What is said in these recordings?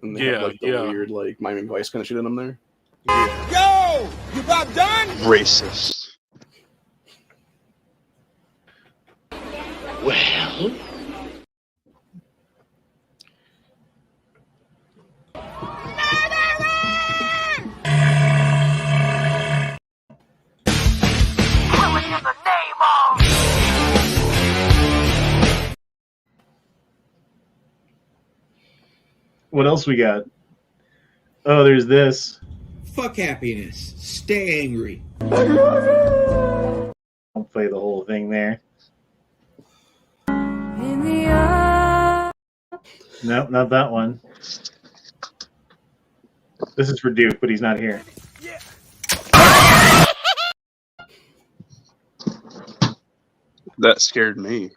And they have like the weird like Miami Vice kind of shit in them there. Yeah. Yo, you about done? Racist. Well. What else we got? Oh, there's this. Fuck happiness. Stay angry. I'll play the whole thing there. Nope, not that one. This is for Duke, but he's not here. That scared me.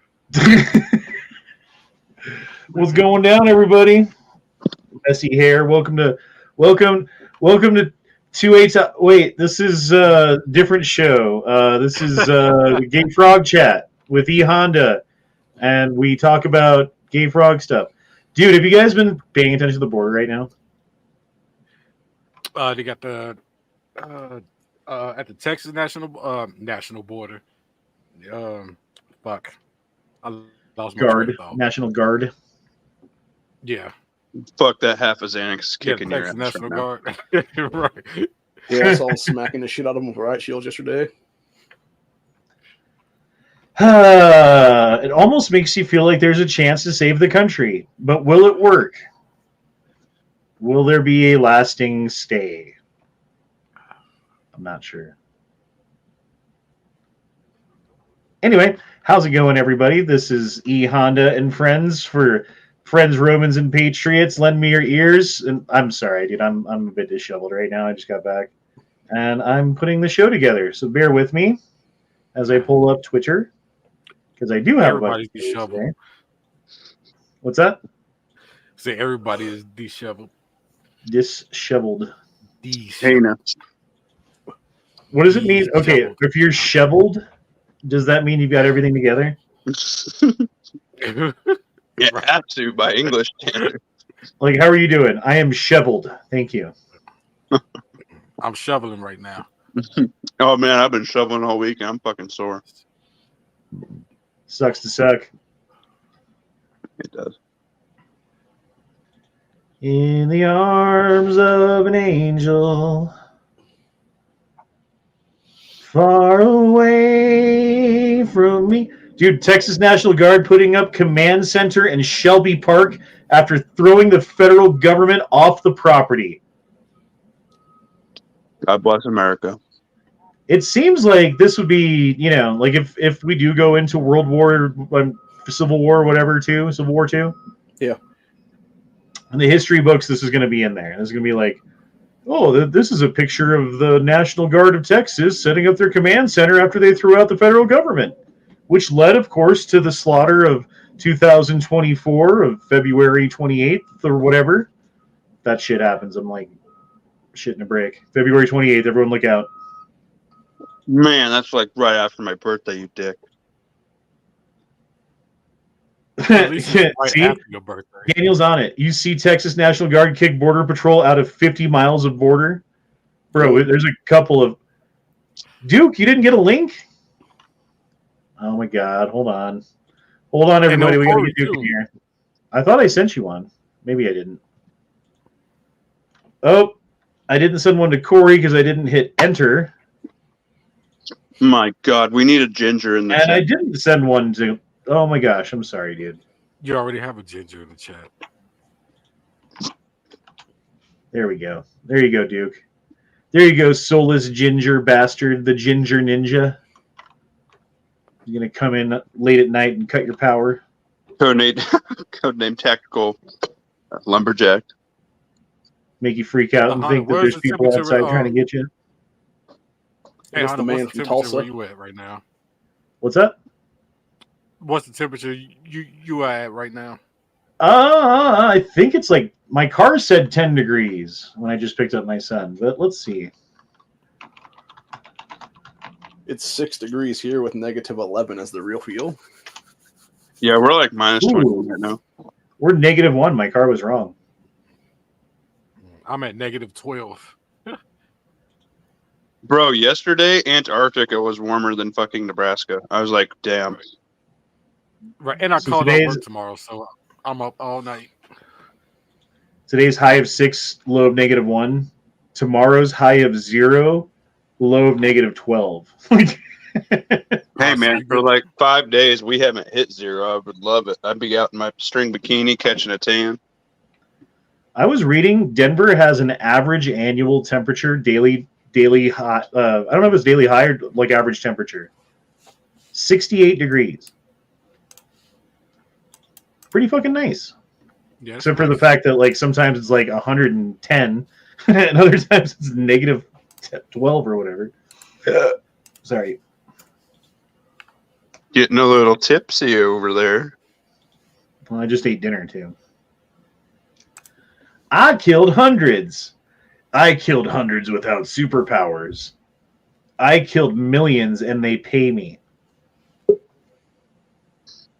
What's going down, everybody? Messy hair. Welcome to 28. Wait, this is a different show. This is Gay Frog Chat with E Honda, and we talk about gay frog stuff. Dude, have you guys been paying attention to the border right now? They got the at the Texas national border. Fuck, I lost my Guard, National Guard. Yeah. Fuck that half a Xanax is kicking your Texas ass National right Guard. Right. Yeah, I saw them smacking the shit out of them with riot shields yesterday. It almost makes you feel like there's a chance to save the country, but will it work? Will there be a lasting stay? I'm not sure. Anyway, how's it going, everybody? This is E Honda and Friends for Friends, Romans, and Patriots. Lend me your ears. And I'm sorry, dude. I'm a bit disheveled right now. I just got back, and I'm putting the show together. So bear with me as I pull up Twitter, because I do have everybody's disheveled. What's that? Say everybody is disheveled. Disheveled. Heinous. What does it mean? Okay, if you're sheveled, does that mean you've got everything together? You have to by English standards. Like, how are you doing? I am shoveled. Thank you. I'm shoveling right now. Oh man, I've been shoveling all week and I'm fucking sore. Sucks to suck. It does. In the arms of an angel, far away from me. Dude, Texas National Guard putting up command center in Shelby Park after throwing the federal government off the property. God bless America. It seems like this would be, like if we do go into World War, Civil War, whatever, Civil War II. Yeah. In the history books, this is going to be in there. It's going to be like, oh, this is a picture of the National Guard of Texas setting up their command center after they threw out the federal government, which led, of course, to the slaughter of 2024 of February 28th or whatever. That shit happens. I'm like, shitting a brick. February 28th, everyone look out. Man, that's like right after my birthday, you dick. At least it's right see? after your birthday. Daniel's on it. You see Texas National Guard kick Border Patrol out of 50 miles of border? Bro, there's a couple of... Duke, you didn't get a link? Oh my God, hold on. Hold on, everybody. We got to get Duke in here. I thought I sent you one. Maybe I didn't. Oh, I didn't send one to Corey because I didn't hit enter. My God, we need a ginger in the chat. And I didn't send one to... Oh my gosh, I'm sorry, dude. You already have a ginger in the chat. There we go. There you go, Duke. There you go, soulless ginger bastard, the ginger ninja. You're going to come in late at night and cut your power. Codename Tactical Lumberjack. Make you freak out and think that there's people outside trying to get you. Hey, What's the man from Tulsa? Where you at right now? What's that? What's the temperature you are at right now? I think it's like my car said 10 degrees when I just picked up my son, but let's see. It's 6 degrees here with negative 11 as the real feel. Yeah, we're like minus 20 right now. We're -1. My car was wrong. I'm at -12. Bro, yesterday Antarctica was warmer than fucking Nebraska. I was like, damn. Right, and I So called out today's- work tomorrow, so I'm up all night. Today's high of 6, low of -1. Tomorrow's high of 0, low of -12. Hey So man, you for get- like 5 days we haven't hit 0. I would love it. I'd be out in my string bikini catching a tan. I was reading Denver has an average annual temperature daily high. I don't know if it's daily high or like average temperature. 68 degrees. Pretty fucking nice. yeah, that's Except for the nice. fact that like sometimes it's like 110 and other times it's -12 or whatever. Sorry. Getting a little tipsy over there. Well, I just ate dinner too. I killed hundreds. I killed hundreds without superpowers. I killed millions and they pay me.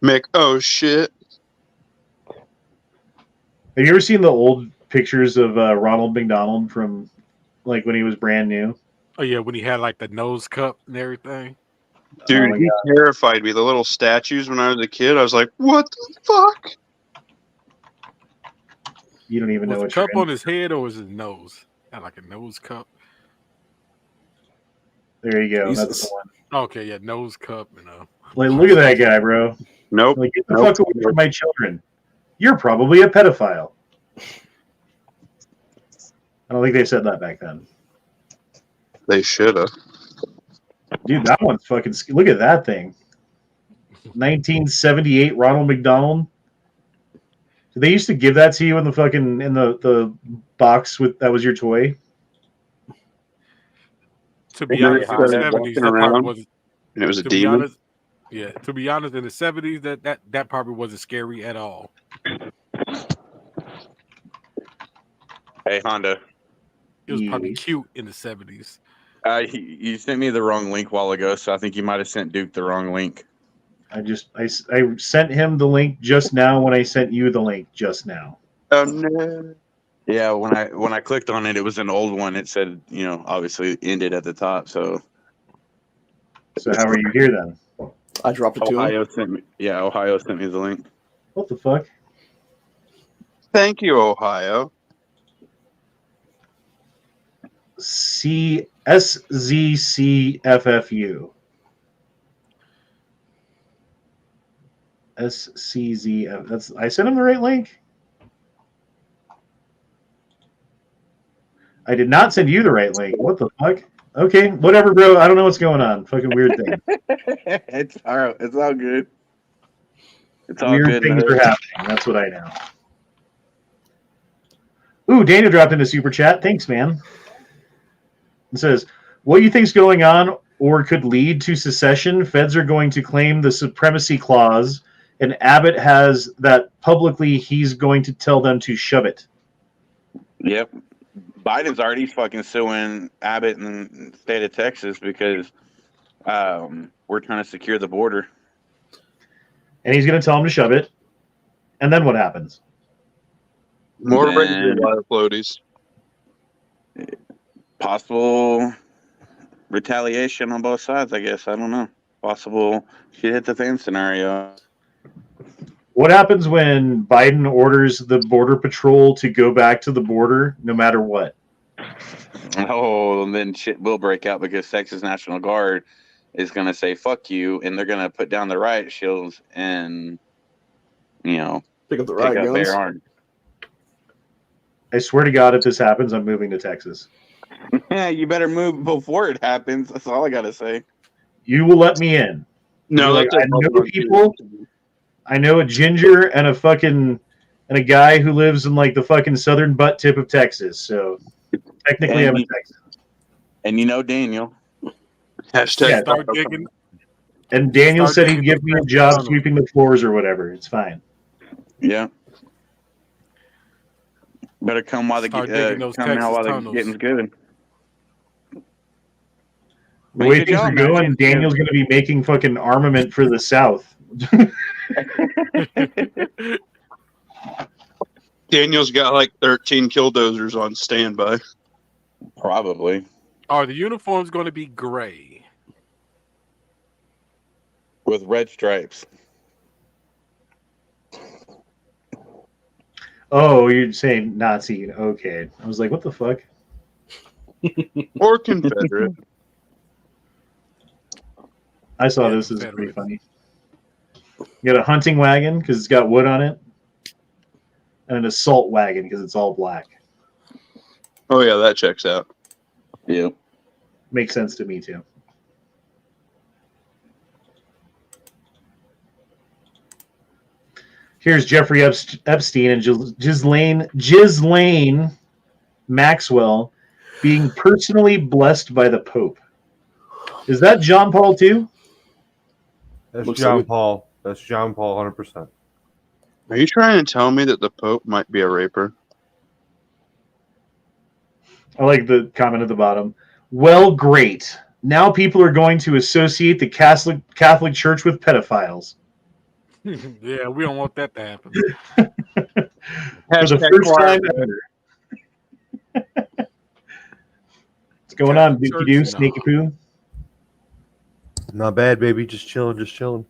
Mick, oh shit. Have you ever seen the old pictures of Ronald McDonald from like when he was brand new? Oh yeah, when he had like the nose cup and everything. Dude, Oh my he terrified me. The little statues when I was a kid, I was like, what the fuck? You don't even know Was the what you're cup on his head or was his nose? Had like a nose cup. There you go. That's Jesus. the one. Okay, yeah, nose cup. Like, look at that guy, bro. Nope. Like, get the Nope. fuck away from my children. You're probably a pedophile. I don't think they said that back then. They should have. Dude, that one's fucking. Look at that thing. 1978 Ronald McDonald. They used to give that to you in the fucking the box with that was your toy. To be And then honest, it in the started 70s, walking that probably around, wasn't. and it was a To be demon. honest, yeah. To be honest, in the 70s, that probably wasn't scary at all. Hey, Honda. It was probably Yes. cute in the 70s. You sent me the wrong link a while ago, so I think you might have sent Duke the wrong link. I sent him the link just now when I sent you the link just now. Oh no. Yeah, when I clicked on it, it was an old one. It said, obviously ended at the top. So So how are you here then? I dropped it to him. Ohio sent me the link. What the fuck? Thank you, Ohio. SZCFFU. SCZF. That's I sent him the right link. I did not send you the right link. What the fuck? Okay, whatever, bro. I don't know what's going on. Fucking weird thing. It's all right. It's all good. It's all Weird good. things are happening. That's what I know. Ooh, Daniel dropped into super chat. Thanks, man. It says, "What do you think's going on, or could lead to secession? Feds are going to claim the supremacy clause, and Abbott has that publicly. He's going to tell them to shove it." Yep. Biden's already fucking suing Abbott in the state of Texas because we're trying to secure the border. And he's going to tell them to shove it. And then what happens? More Man. regular water floaties. Possible retaliation on both sides, I guess. I don't know. Possible shit hit the fan scenario. What happens when Biden orders the Border Patrol to go back to the border no matter what? Oh, and then shit will break out because Texas National Guard is going to say, fuck you, and they're going to put down the riot shields and, Pick up the pick riot up guns. their arms. I swear to God, if this happens, I'm moving to Texas. Yeah, you better move before it happens. That's all I got to say. You will let me in. No, Like, that's I know people. I know a ginger and a guy who lives in like the fucking southern butt tip of Texas. So technically, I'm in Texas. And you know Daniel. Hashtag Yeah. Start digging. And Daniel Start said he'd digging give me a the job tunnel. sweeping the floors or whatever. It's fine. Yeah. Better come while the Start digging those come now Texas while the tunnels. getting's good. The Make way a things job, are man. going, Daniel's going to be making fucking armament for the South. Yeah, Daniel's got like 13 killdozers on standby. Probably. Are the uniforms going to be gray? With red stripes. Oh, you're saying Nazi. Okay. I was like, what the fuck? Or Confederate. I saw Yeah, this. This is pretty Confederate. funny. You got a hunting wagon because it's got wood on it, and an assault wagon because it's all black. Oh, yeah, that checks out. Yep. Makes sense to me, too. Here's Jeffrey Epstein and Ghislaine Maxwell being personally blessed by the Pope. Is that John Paul too? That's Looks John like it. Paul. That's John Paul, 100%. Are you trying to tell me that the Pope might be a raper? I like the comment at the bottom. Well, great. Now people are going to associate the Catholic Church with pedophiles. Yeah, we don't want that to happen. For the Hashtag first choir time boy. ever. What's going on, Catholic Dookie Church? Doo, No. Snaky Poo? Not bad, baby. Just chilling, just chilling.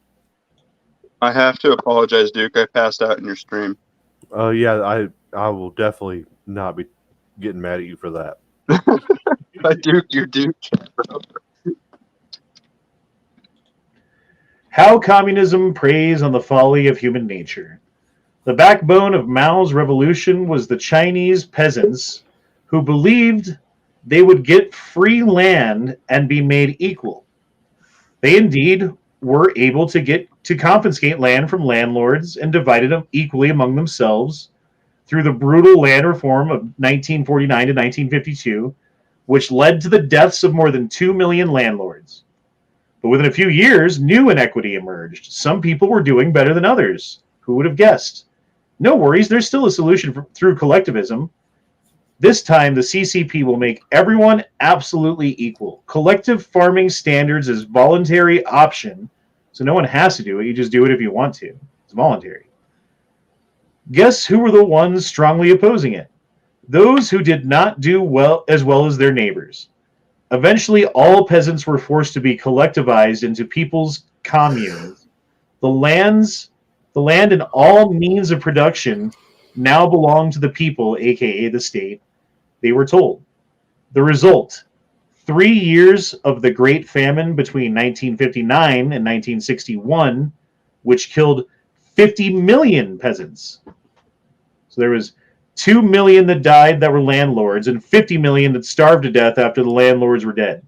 I have to apologize, Duke. I passed out in your stream. Oh, yeah, I will definitely not be getting mad at you for that. Duke, you're Duke. Bro. How communism preys on the folly of human nature. The backbone of Mao's revolution was the Chinese peasants who believed they would get free land and be made equal. They indeed were able to confiscate land from landlords and divide it equally among themselves through the brutal land reform of 1949 to 1952, which led to the deaths of more than 2 million landlords. But within a few years, new inequity emerged. Some people were doing better than others. Who would have guessed? No worries, there's still a solution through collectivism. This time, the CCP will make everyone absolutely equal. Collective farming standards is voluntary option, so no one has to do it. You just do it if you want to. It's voluntary. Guess who were the ones strongly opposing it? Those who did not do well as their neighbors. Eventually, all peasants were forced to be collectivized into people's communes. The land and all means of production now belong to the people, aka the state, they were told. The result, 3 years of the Great Famine between 1959 and 1961, which killed 50 million peasants. So there was 2 million that died that were landlords and 50 million that starved to death after the landlords were dead.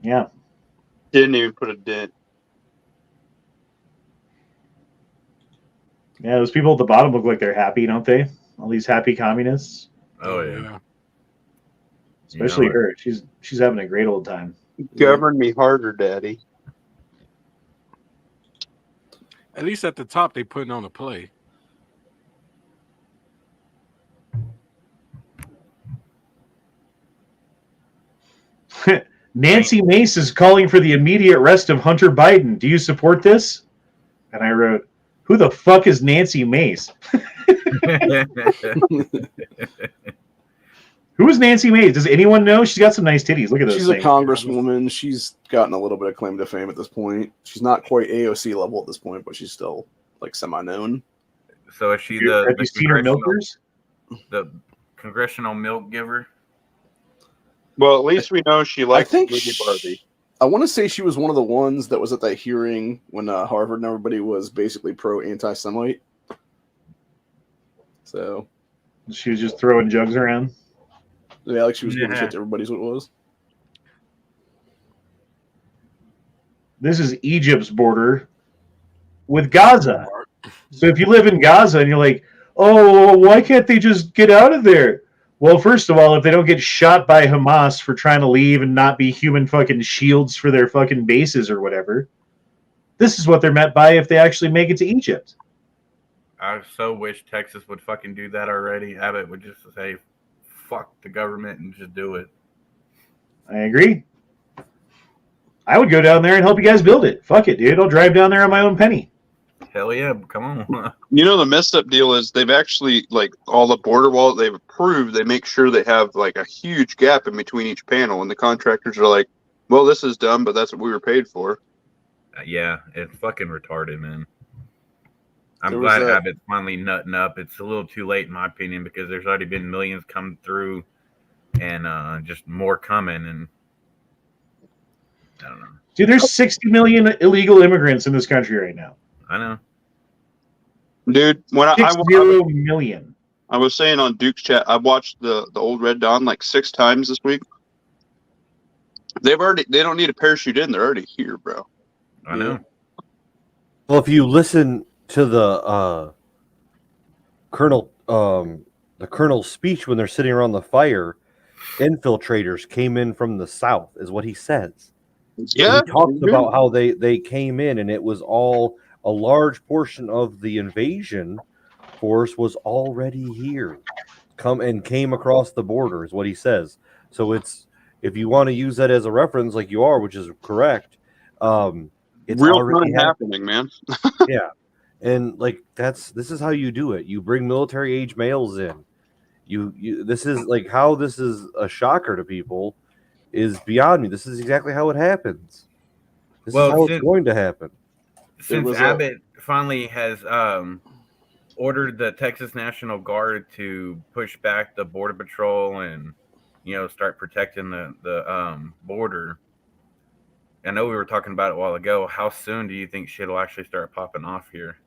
Yeah. Didn't even put a dent. Yeah, those people at the bottom look like they're happy, don't they? All these happy communists. Oh yeah. Especially You know her. She's having a great old time. Govern me harder, Daddy. At least at the top, they putting on a play. Nancy Mace is calling for the immediate arrest of Hunter Biden. Do you support this? And I wrote, who the fuck is Nancy Mace? Who is Nancy Mace? Does anyone know? She's got some nice titties. Look at those She's things. a congresswoman. She's gotten a little bit of claim to fame at this point. She's not quite AOC level at this point, but she's still like semi-known. So is she Have you the seen her congressional, milkers? the congressional milk giver? Well, at least we know she likes I think Lady Barbie. I want to say she was one of the ones that was at that hearing when Harvard and everybody was basically pro-anti-Semite. So She was just throwing jugs around. yeah, like she was giving Yeah. shit to everybody's what it was. This is Egypt's border with Gaza. So if you live in Gaza and you're like, oh, why can't they just get out of there? Well, first of all, if they don't get shot by Hamas for trying to leave and not be human fucking shields for their fucking bases or whatever, this is what they're meant by if they actually make it to Egypt. I so wish Texas would fucking do that already. Abbott would just say, fuck the government and just do it. I agree. I would go down there and help you guys build it. Fuck it, dude. I'll drive down there on my own penny. Hell yeah, come on. You know, the messed up deal is they've actually, like, all the border wall they've approved, they make sure they have, like, a huge gap in between each panel. And the contractors are like, well, this is dumb, but that's what we were paid for. Yeah, it's fucking retarded, man. I'm There was glad a- Abbott's finally nutting up. It's a little too late, in my opinion, because there's already been millions come through and just more coming. And I don't know. Dude, there's 60 million illegal immigrants in this country right now. I know. Dude, when 60 million. I was saying on Duke's chat, I watched the old Red Dawn like 6 times this week. They don't need a parachute in, they're already here, bro. I know. Well, if you listen to the colonel's speech when they're sitting around the fire, infiltrators came in from the south, is what he says. Yeah, He talks about how they came in, and it was all a large portion of the invasion force was already here, came across the border, is what he says. So it's, if you want to use that as a reference, like you are, which is correct, it's real already time happening, man. Yeah, and like this is how you do it. You bring military age males in. You this is like how this is a shocker to people is beyond me. This is exactly how it happens. This is how it's going to happen. Since Abbott finally has ordered the Texas National Guard to push back the Border Patrol and start protecting the border. I know we were talking about it a while ago. How soon do you think shit will actually start popping off here?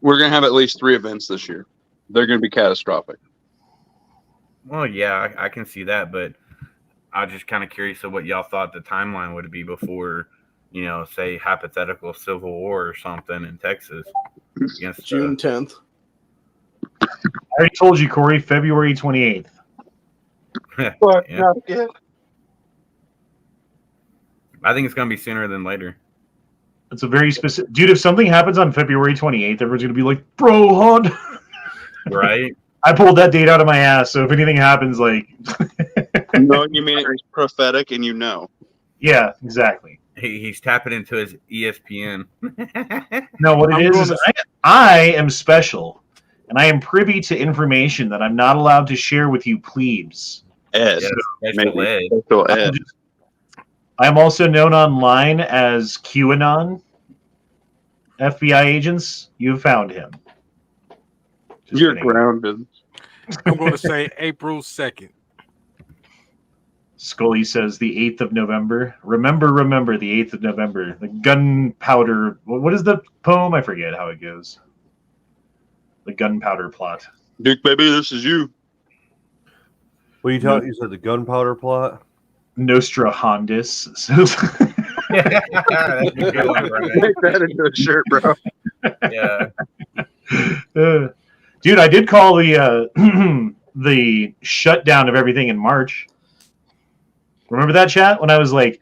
We're gonna have at least 3 events this year. They're gonna be catastrophic. Well, yeah, I can see that, but I was just kind of curious of what y'all thought the timeline would be before, say hypothetical civil war or something in Texas. June 10th. I already told you, Corey, February 28th. Yeah. I think it's going to be sooner than later. It's a very specific... Dude, if something happens on February 28th, everyone's going to be like, bro, hon. Right? I pulled that date out of my ass, so if anything happens, like... No, you mean it's prophetic and Yeah, exactly. He's tapping into his ESPN. No, what it is I am special, and I am privy to information that I'm not allowed to share with you plebes. Ed. Yeah, special ed. Special ed. I'm also known online as QAnon. FBI agents, you have found him. Just You're kidding. grounded. I'm going to say April 2nd. Scully says the 8th of November. Remember the 8th of November. The gunpowder... What is the poem? I forget how it goes. The gunpowder plot. Duke, baby, this is you. What are you talking? You said the gunpowder plot? Nostra Hondis. That's a good one, right? Make that into a shirt, bro. Yeah. Dude, I did call the the shutdown of everything in March. Remember that, chat? When I was like,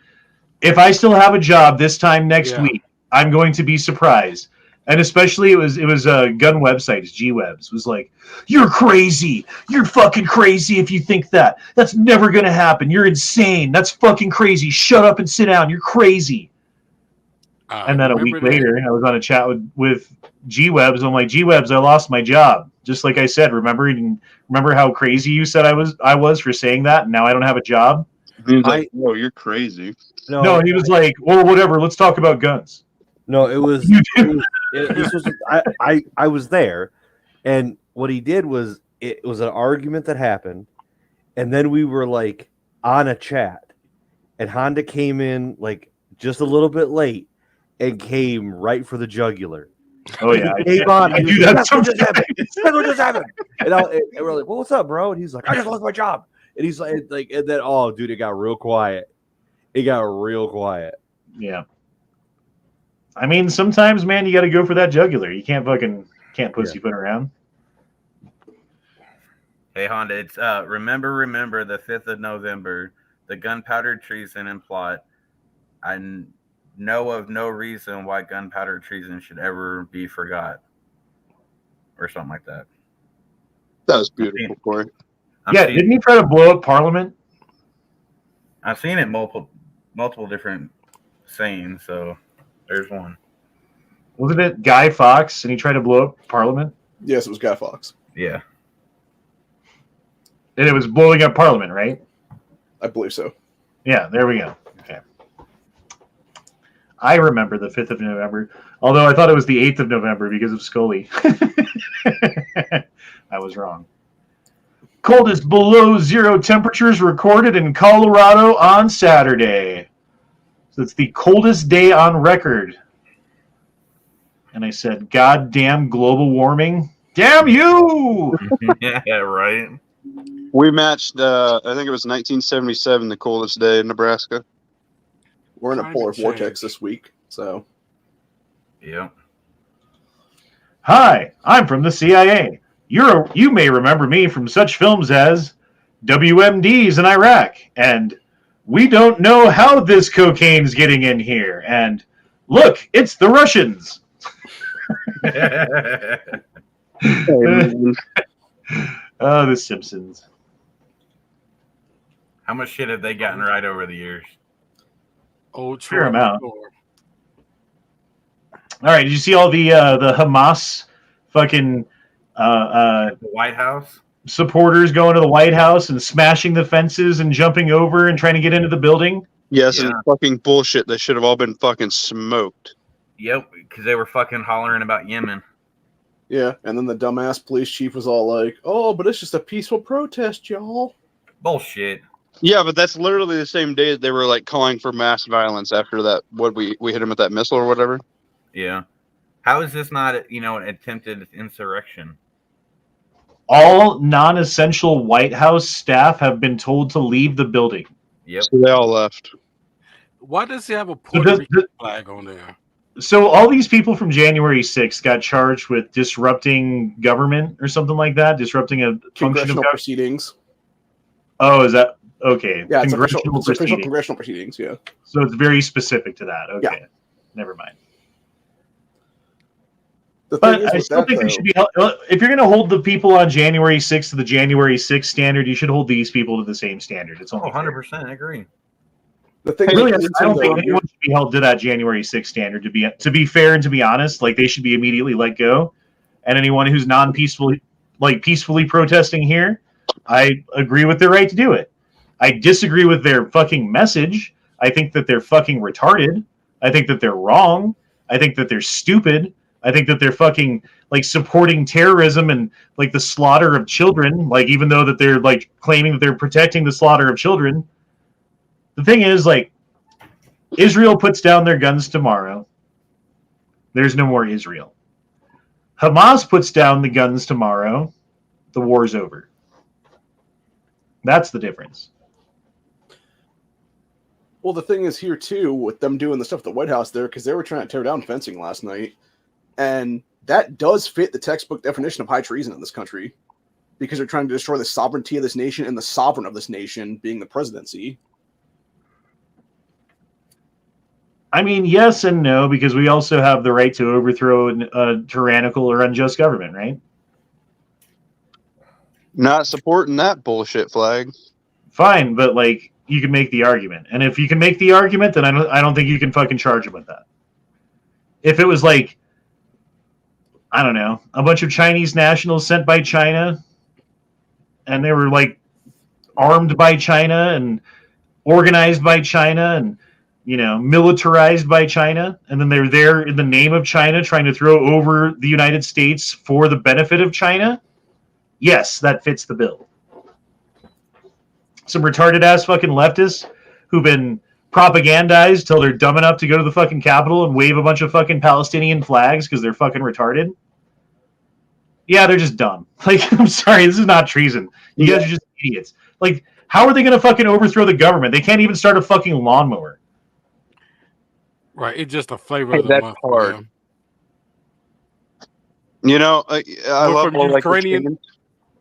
if I still have a job this time next week, I'm going to be surprised. And especially it was a gun website, it's G-Webs, was like, you're crazy. You're fucking crazy if you think that. That's never going to happen. You're insane. That's fucking crazy. Shut up and sit down. You're crazy. And then a week later, I was on a chat with G-Webs. I'm like, G-Webs, I lost my job. Just like I said, remember how crazy you said I was for saying that, and now I don't have a job? He's like, "Oh, you're crazy." No, he was like, "Well, whatever. Let's talk about guns." No, it was. I was there, and what he did was it was an argument that happened, and then we were like on a chat, and Honda came in like just a little bit late and came right for the jugular. Oh yeah, he came on. I do that sometimes. That's what just happened. And we're like, "Well, what's up, bro?" And he's like, "I just lost my job." And he's like, and then, oh, dude, it got real quiet. It got real quiet. Yeah. I mean, sometimes, man, you got to go for that jugular. You can't pussyfoot around. Hey, Honda, it's remember the 5th of November, the gunpowder treason and plot. I know of no reason why gunpowder treason should ever be forgot, or something like that. That was beautiful, Corey. Didn't he try to blow up Parliament? I've seen it multiple multiple different sayings, so there's one. Wasn't it Guy Fawkes and he tried to blow up Parliament? Yes, it was Guy Fawkes. Yeah. And it was blowing up Parliament, right? I believe so. Yeah, there we go. Okay. I remember the 5th of November, although I thought it was the 8th of November because of Scully. I was wrong. Coldest below zero temperatures recorded in Colorado on Saturday. So it's the coldest day on record. And I said, goddamn global warming. Damn you! Yeah, right. We matched, I think it was 1977, the coldest day in Nebraska. We're in a Climate polar change. vortex this week, so Yeah. Hi, I'm from the CIA. You may remember me from such films as WMDs in Iraq and We Don't Know How This Cocaine's Getting in Here and Look, it's the Russians. Oh, The Simpsons. How much shit have they gotten right over the years? Old Fair Troy amount. McClure. All right, did you see all the Hamas fucking The White House? supporters going to the White House and smashing the fences and jumping over and trying to get into the building? Yes, Yeah. and fucking bullshit. They should have all been fucking smoked. Yep, because they were fucking hollering about Yemen. yeah. And then the dumbass police chief was all like, "Oh, but it's just a peaceful protest, y'all." Bullshit. Yeah, but that's literally the same day that they were like calling for mass violence after that. What we hit him with that missile or whatever. Yeah. How is this not, an attempted insurrection? All non-essential White House staff have been told to leave the building. Yep. So they all left. Why does he have a So, Puerto Rican flag on there? so all these people from January 6th got charged with disrupting government or something like that, disrupting a function of Congressional government. proceedings. Oh, is that okay? Yeah, it's Congressional official proceedings. congressional proceedings. Yeah. So it's very specific to that. Okay, Yeah. never mind. The thing But is I with still that, think they though, should be held, if you're going to hold the people on January 6th to the January 6th standard, you should hold these people to the same standard. It's only Oh, fair. 100% agree. the thing Really, is, I don't Nintendo, think anyone should be held to that January 6th standard. To be fair and to be honest, like they should be immediately let go. And anyone who's peacefully protesting here, I agree with their right to do it. I disagree with their fucking message. I think that they're fucking retarded. I think that they're wrong. I think that they're stupid. I think that they're fucking like supporting terrorism and like the slaughter of children. Like even though that they're like claiming that they're protecting the slaughter of children. The thing is, like, Israel puts down their guns tomorrow. There's no more Israel. Hamas puts down the guns tomorrow. The war's over. That's the difference. well, the thing is here too with them doing the stuff at the White House there because they were trying to tear down fencing last night, and that does fit the textbook definition of high treason in this country because they're trying to destroy the sovereignty of this nation and the sovereign of this nation being the presidency. I mean, yes and no, because we also have the right to overthrow a tyrannical or unjust government, right? Not supporting that bullshit flag. Fine, but like you can make the argument, and if you can make the argument, then I don't think you can fucking charge them with that. If it was like, I don't know, a bunch of Chinese nationals sent by China, and they were like armed by China and organized by China and militarized by China, and then they're there in the name of China trying to throw over the United States for the benefit of China, yes, that fits the bill. Some retarded ass fucking leftists who've been propagandized till they're dumb enough to go to the fucking Capitol and wave a bunch of fucking Palestinian flags because they're fucking retarded. Yeah, they're just dumb. Like, I'm sorry, this is not treason. You guys are just idiots. Like, how are they going to fucking overthrow the government? They can't even start a fucking lawnmower. Right, it's just a flavor Hey, of the that's month. hard. Man. You know, I love from all like Ukrainian-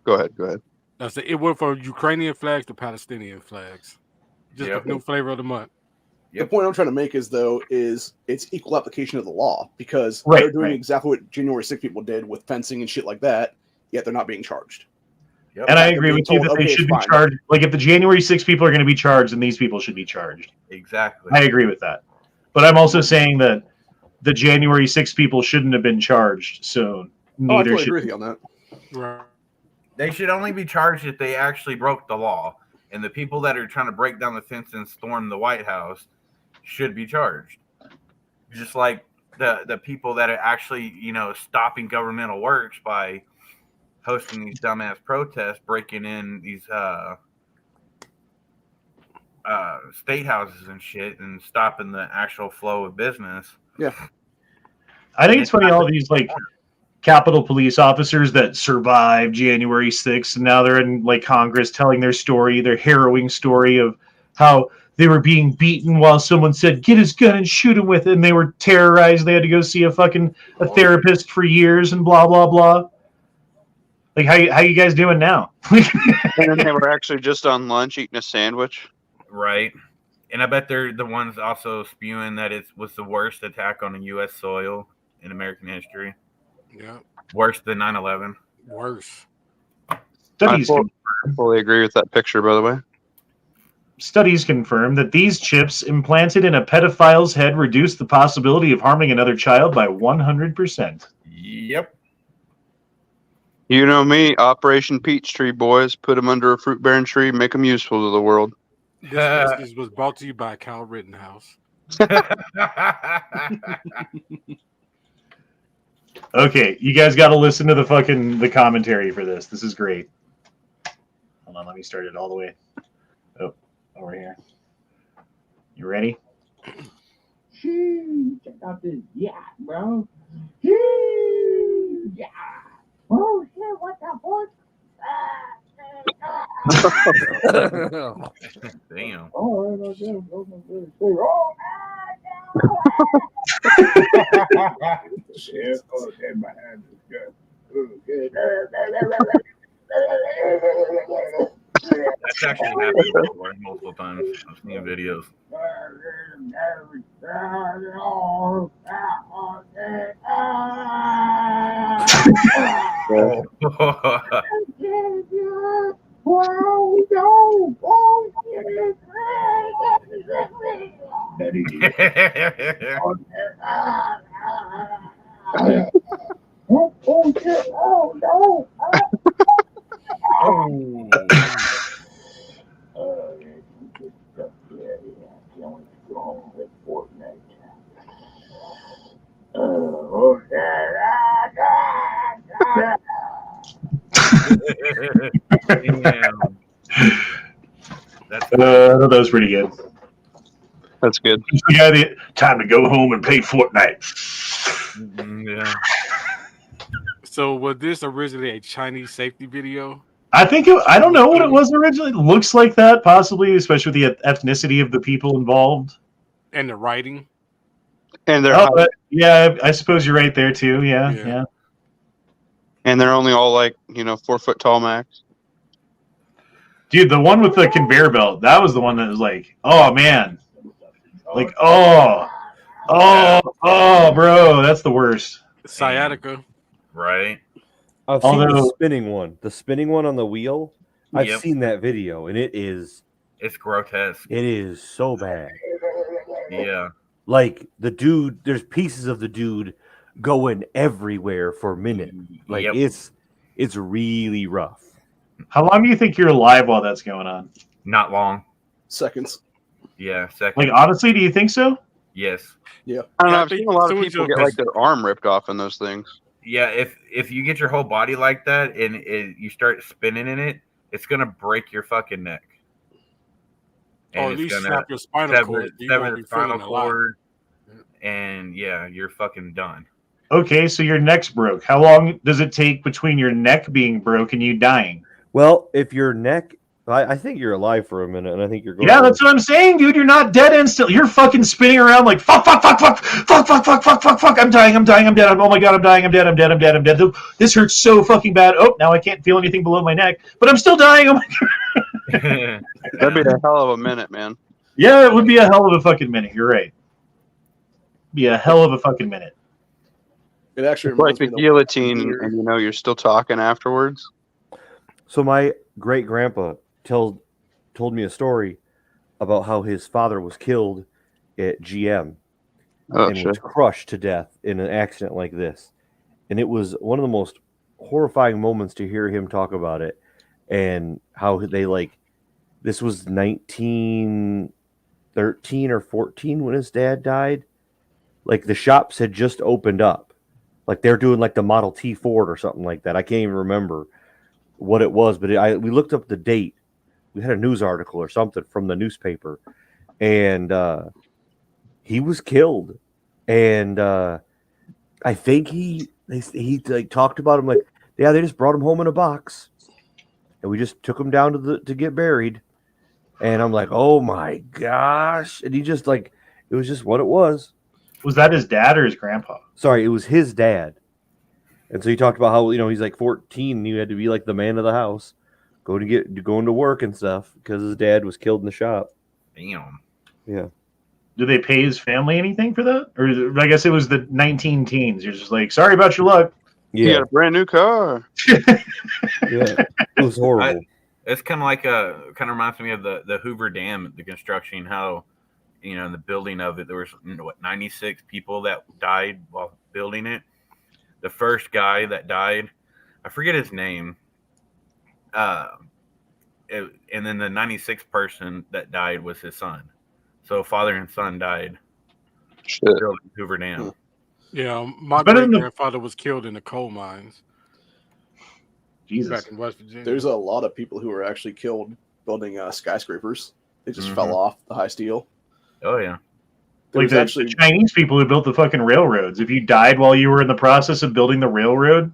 Go ahead. That's it. It went from Ukrainian flags to Palestinian flags. Just Yep. a new flavor of the month. The point I'm trying to make is it's equal application of the law because Right, they're doing right. exactly what January 6th people did with fencing and shit like that, yet they're not being charged. Yep. And I They're agree being with you told, that they okay, should it's be fine. charged. Like if the January 6 people are going to be charged, then these people should be charged. Exactly. I agree with that. But I'm also saying that the January 6 people shouldn't have been charged, so I neither totally should. agree with you on that. Right. They should only be charged if they actually broke the law. And the people that are trying to break down the fence and storm the White House should be charged. Just like the people that are actually, stopping governmental works by hosting these dumbass protests, breaking in these state houses and shit, and stopping the actual flow of business. Yeah. I think it's funny, all these like Capitol Police officers that survived January 6th, and now they're in like Congress telling their story, their harrowing story of how they were being beaten while someone said, "Get his gun and shoot him with it," and they were terrorized. They had to go see a therapist for years and blah, blah, blah. Like, how you guys doing now? And then they were actually just on lunch eating a sandwich. Right. And I bet they're the ones also spewing that it was the worst attack on U.S. soil in American history. Yeah. Worse than 9/11. Worse. Studies I fully agree with that picture, by the way. Studies confirm that these chips implanted in a pedophile's head reduce the possibility of harming another child by 100%. Yep. You know me, Operation Peachtree, boys. Put them under a fruit-bearing tree, make them useful to the world. This message was brought to you by Kyle Rittenhouse. Okay, you guys got to listen to the commentary for this. This is great. Hold on, let me start it all the way. Oh, over here. You ready? Check out this yacht, bro. Yeah. Oh shit, what the fuck? Damn. Oh, shit. Oh, shit, my hand is good. That's actually happened before multiple times. I've seen videos. Damn. That was pretty good. That's good. Time to go home and play Fortnite. Yeah. So was this originally a Chinese safety video? I think I don't know what it was originally. It looks like that, possibly, especially with the ethnicity of the people involved. And the writing. And they're yeah, I suppose you're right there too. Yeah. And they're only all like 4 foot tall max. Dude, the one with the conveyor belt, that was the one that was like, oh man. Like, oh, bro, that's the worst. Sciatica. Right. I've seen the spinning one. The spinning one on the wheel. I've seen that video, and it's grotesque. It is so bad. Yeah. Like the dude, there's pieces of the dude going everywhere for a minute. Like it's really rough. How long do you think you're alive while that's going on? Not long. Seconds. Yeah, seconds. Like, honestly, do you think so? Yes. Yeah. I don't know. I've seen a lot of people get like their arm ripped off in those things. Yeah, if you get your whole body like that and you start spinning in it, it's gonna break your fucking neck. Or at least snap your spinal cord. Sever the spinal cord, and yeah, you're fucking done. Okay, so your neck's broke. How long does it take between your neck being broke and you dying? Well, if your neck, I think you're alive for a minute, and I think you're going. Yeah, that's what I'm saying, dude. You're not dead instantly. You're fucking spinning around like fuck. I'm dying. I'm dead. Oh my god, I'm dying. I'm dead. This hurts so fucking bad. Oh, now I can't feel anything below my neck, but I'm still dying. Oh my god. That'd be a hell of a minute, man. Yeah, it would be a hell of a fucking minute. You're right. Be a hell of a fucking minute. It actually like the guillotine, and you're still talking afterwards. So my great grandpa told me a story about how his father was killed at GM Oh and shit. was crushed to death in an accident like this. And it was one of the most horrifying moments to hear him talk about it and how they this was 1913 or 14 when his dad died. Like the shops had just opened up. Like they're doing like the Model T Ford or something like that. I can't even remember what it was, but we looked up the date. We had a news article or something from the newspaper, and he was killed. And I think he like talked about him like, yeah, they just brought him home in a box, and we just took him down to get buried. And I'm like, oh my gosh! And he just like, it was just what it was. Was that his dad or his grandpa? Sorry, it was his dad. And so he talked about how, he's like 14 and he had to be like the man of the house, going to work and stuff because his dad was killed in the shop. Damn. Yeah. Did they pay his family anything for that? Or I guess it was the 19 teens. You're just like, sorry about your luck. You got a brand new car. Yeah. It was horrible. It's kind of reminds me of the Hoover Dam, the construction, how, in the building of it, there was 96 people that died while building it. The first guy that died, I forget his name. And then the 96th person that died was his son. So father and son died. Building Hoover Dam. Yeah, my great grandfather was killed in the coal mines. Jesus. Back in West Virginia. There's a lot of people who were actually killed building skyscrapers. They just fell off the high steel. Oh yeah. Like the Chinese people who built the fucking railroads. If you died while you were in the process of building the railroad,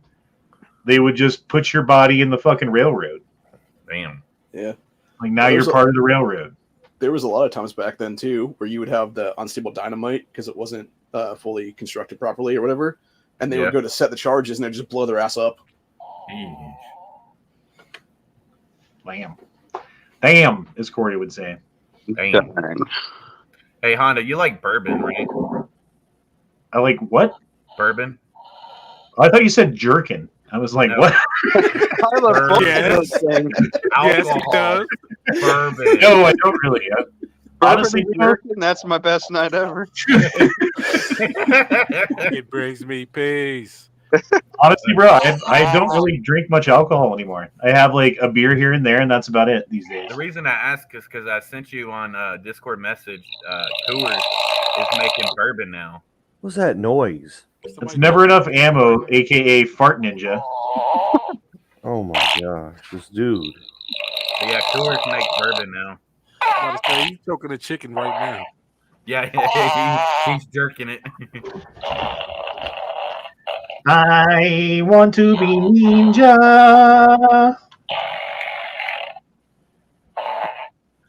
they would just put your body in the fucking railroad. Damn. Yeah. Like now you're part of the railroad. There was a lot of times back then too where you would have the unstable dynamite because it wasn't fully constructed properly or whatever, and they would go to set the charges and they'd just blow their ass up. Damn, as Corey would say. Damn. Hey Honda, you like bourbon, right? I like what? Bourbon. Oh, I thought you said jerkin. I was like, what? Yes, he does. Bourbon. No, I don't really. Honestly, that's my best night ever. It brings me peace. Honestly, bro, I don't really drink much alcohol anymore. I have like a beer here and there, and that's about it these days. The reason I ask is because I sent you on Discord message. Coors is making bourbon now. What's that noise? It's never enough ammo, aka Fart Ninja. Oh my gosh, this dude. But yeah, Coors make bourbon now. He's choking a chicken right now. Yeah, he's jerking it. I want to be ninja.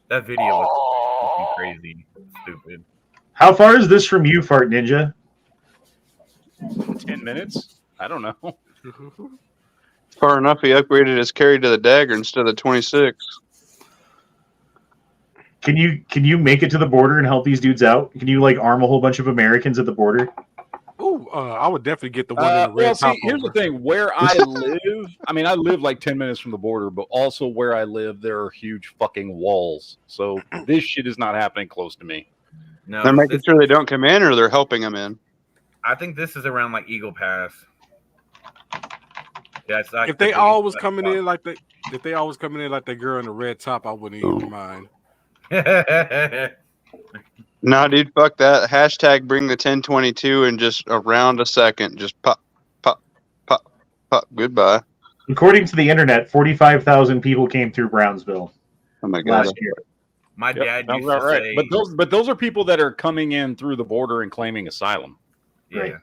That video was crazy, stupid. How far is this from you, Fart Ninja? 10 minutes? I don't know. Far enough, he upgraded his carry to the dagger instead of 26. Can you make it to the border and help these dudes out? Can you like arm a whole bunch of Americans at the border? Ooh, I would definitely get the one in the red top. Here's the thing. Where I live, I mean, I live like 10 minutes from the border, but also where I live, there are huge fucking walls. So this shit is not happening close to me. No, they're making sure they don't come in, or they're helping them in. I think this is around like Eagle Pass. Yeah, it's like if they always coming in like the girl in the red top, I wouldn't even mind. Nah, dude, fuck that. Hashtag bring the 1022 and just around a second. Just pop, pop, pop, pop. Goodbye. According to the internet, 45,000 people came through Brownsville. Oh my god. Last year. My dad used to say, but those are people that are coming in through the border and claiming asylum. Yeah. Right.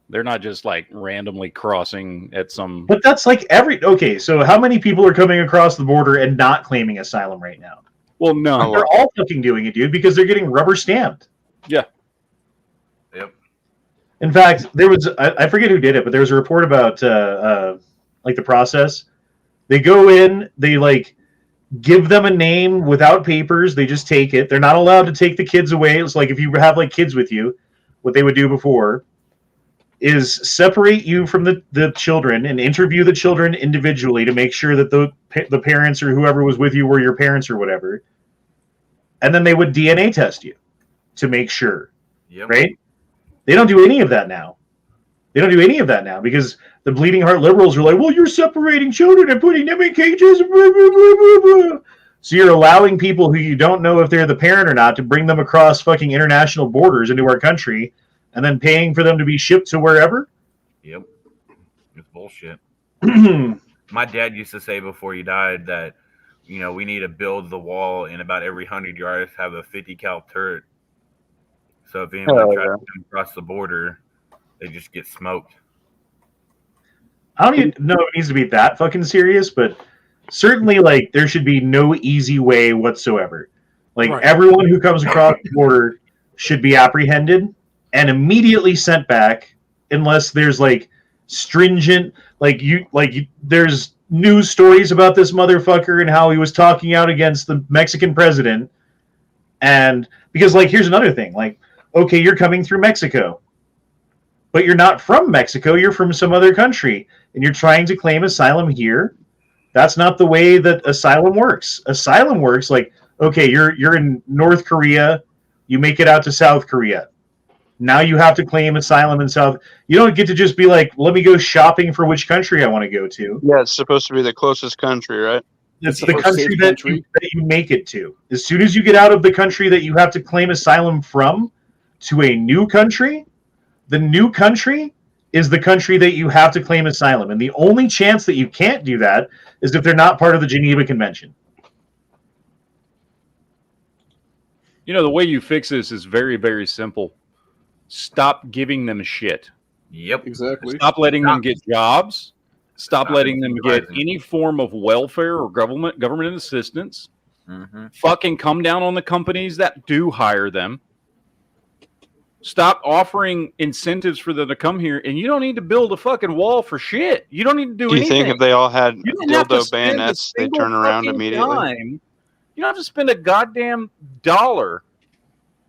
They're not just like randomly crossing at some. But that's like okay, so how many people are coming across the border and not claiming asylum right now? Well, no. They're all fucking doing it, dude, because they're getting rubber stamped. Yeah. Yep. In fact, there was I forget who did it, but there was a report about like the process. They go in, they like give them a name without papers, they just take it. They're not allowed to take the kids away. It's like if you have like kids with you, what they would do before is separate you from the children and interview the children individually to make sure that the parents or whoever was with you were your parents or whatever. And then they would DNA test you to make sure, right? They don't do any of that now. Because the bleeding heart liberals are like, well, you're separating children and putting them in cages. Blah, blah, blah, blah, blah. So you're allowing people who you don't know if they're the parent or not to bring them across fucking international borders into our country and then paying for them to be shipped to wherever? Yep. It's bullshit. My dad used to say before he died that, we need to build the wall in about every 100 yards, have a 50 cal turret. So if anyone tries to come across the border, they just get smoked. I don't even know if it needs to be that fucking serious, but certainly, like, there should be no easy way whatsoever. Like, everyone who comes across the border should be apprehended and immediately sent back unless there's, like, stringent, there's news stories about this motherfucker and how he was talking out against the Mexican president. And because, like, here's another thing. Like, okay, you're coming through Mexico, but you're not from Mexico. You're from some other country, and you're trying to claim asylum here. That's not the way that asylum works. Asylum works like, okay, you're in North Korea, you make it out to South Korea. Now you have to claim asylum in South. You don't get to just be like, let me go shopping for which country I want to go to. Yeah, it's supposed to be the closest country, right? It's the country that you make it to. As soon as you get out of the country that you have to claim asylum from to a new country, the new country is the country that you have to claim asylum. And the only chance that you can't do that is if they're not part of the Geneva Convention. The way you fix this is very, very simple. Stop giving them shit. Yep. Exactly. Stop letting them get jobs. Stop letting them get any form of welfare or government assistance. Mm-hmm. Fucking come down on the companies that do hire them. Stop offering incentives for them to come here, and you don't need to build a fucking wall for shit. You don't need to do anything. Do you think if they all had dildo dildo bayonets, they'd turn around immediately? You don't have to spend a goddamn dollar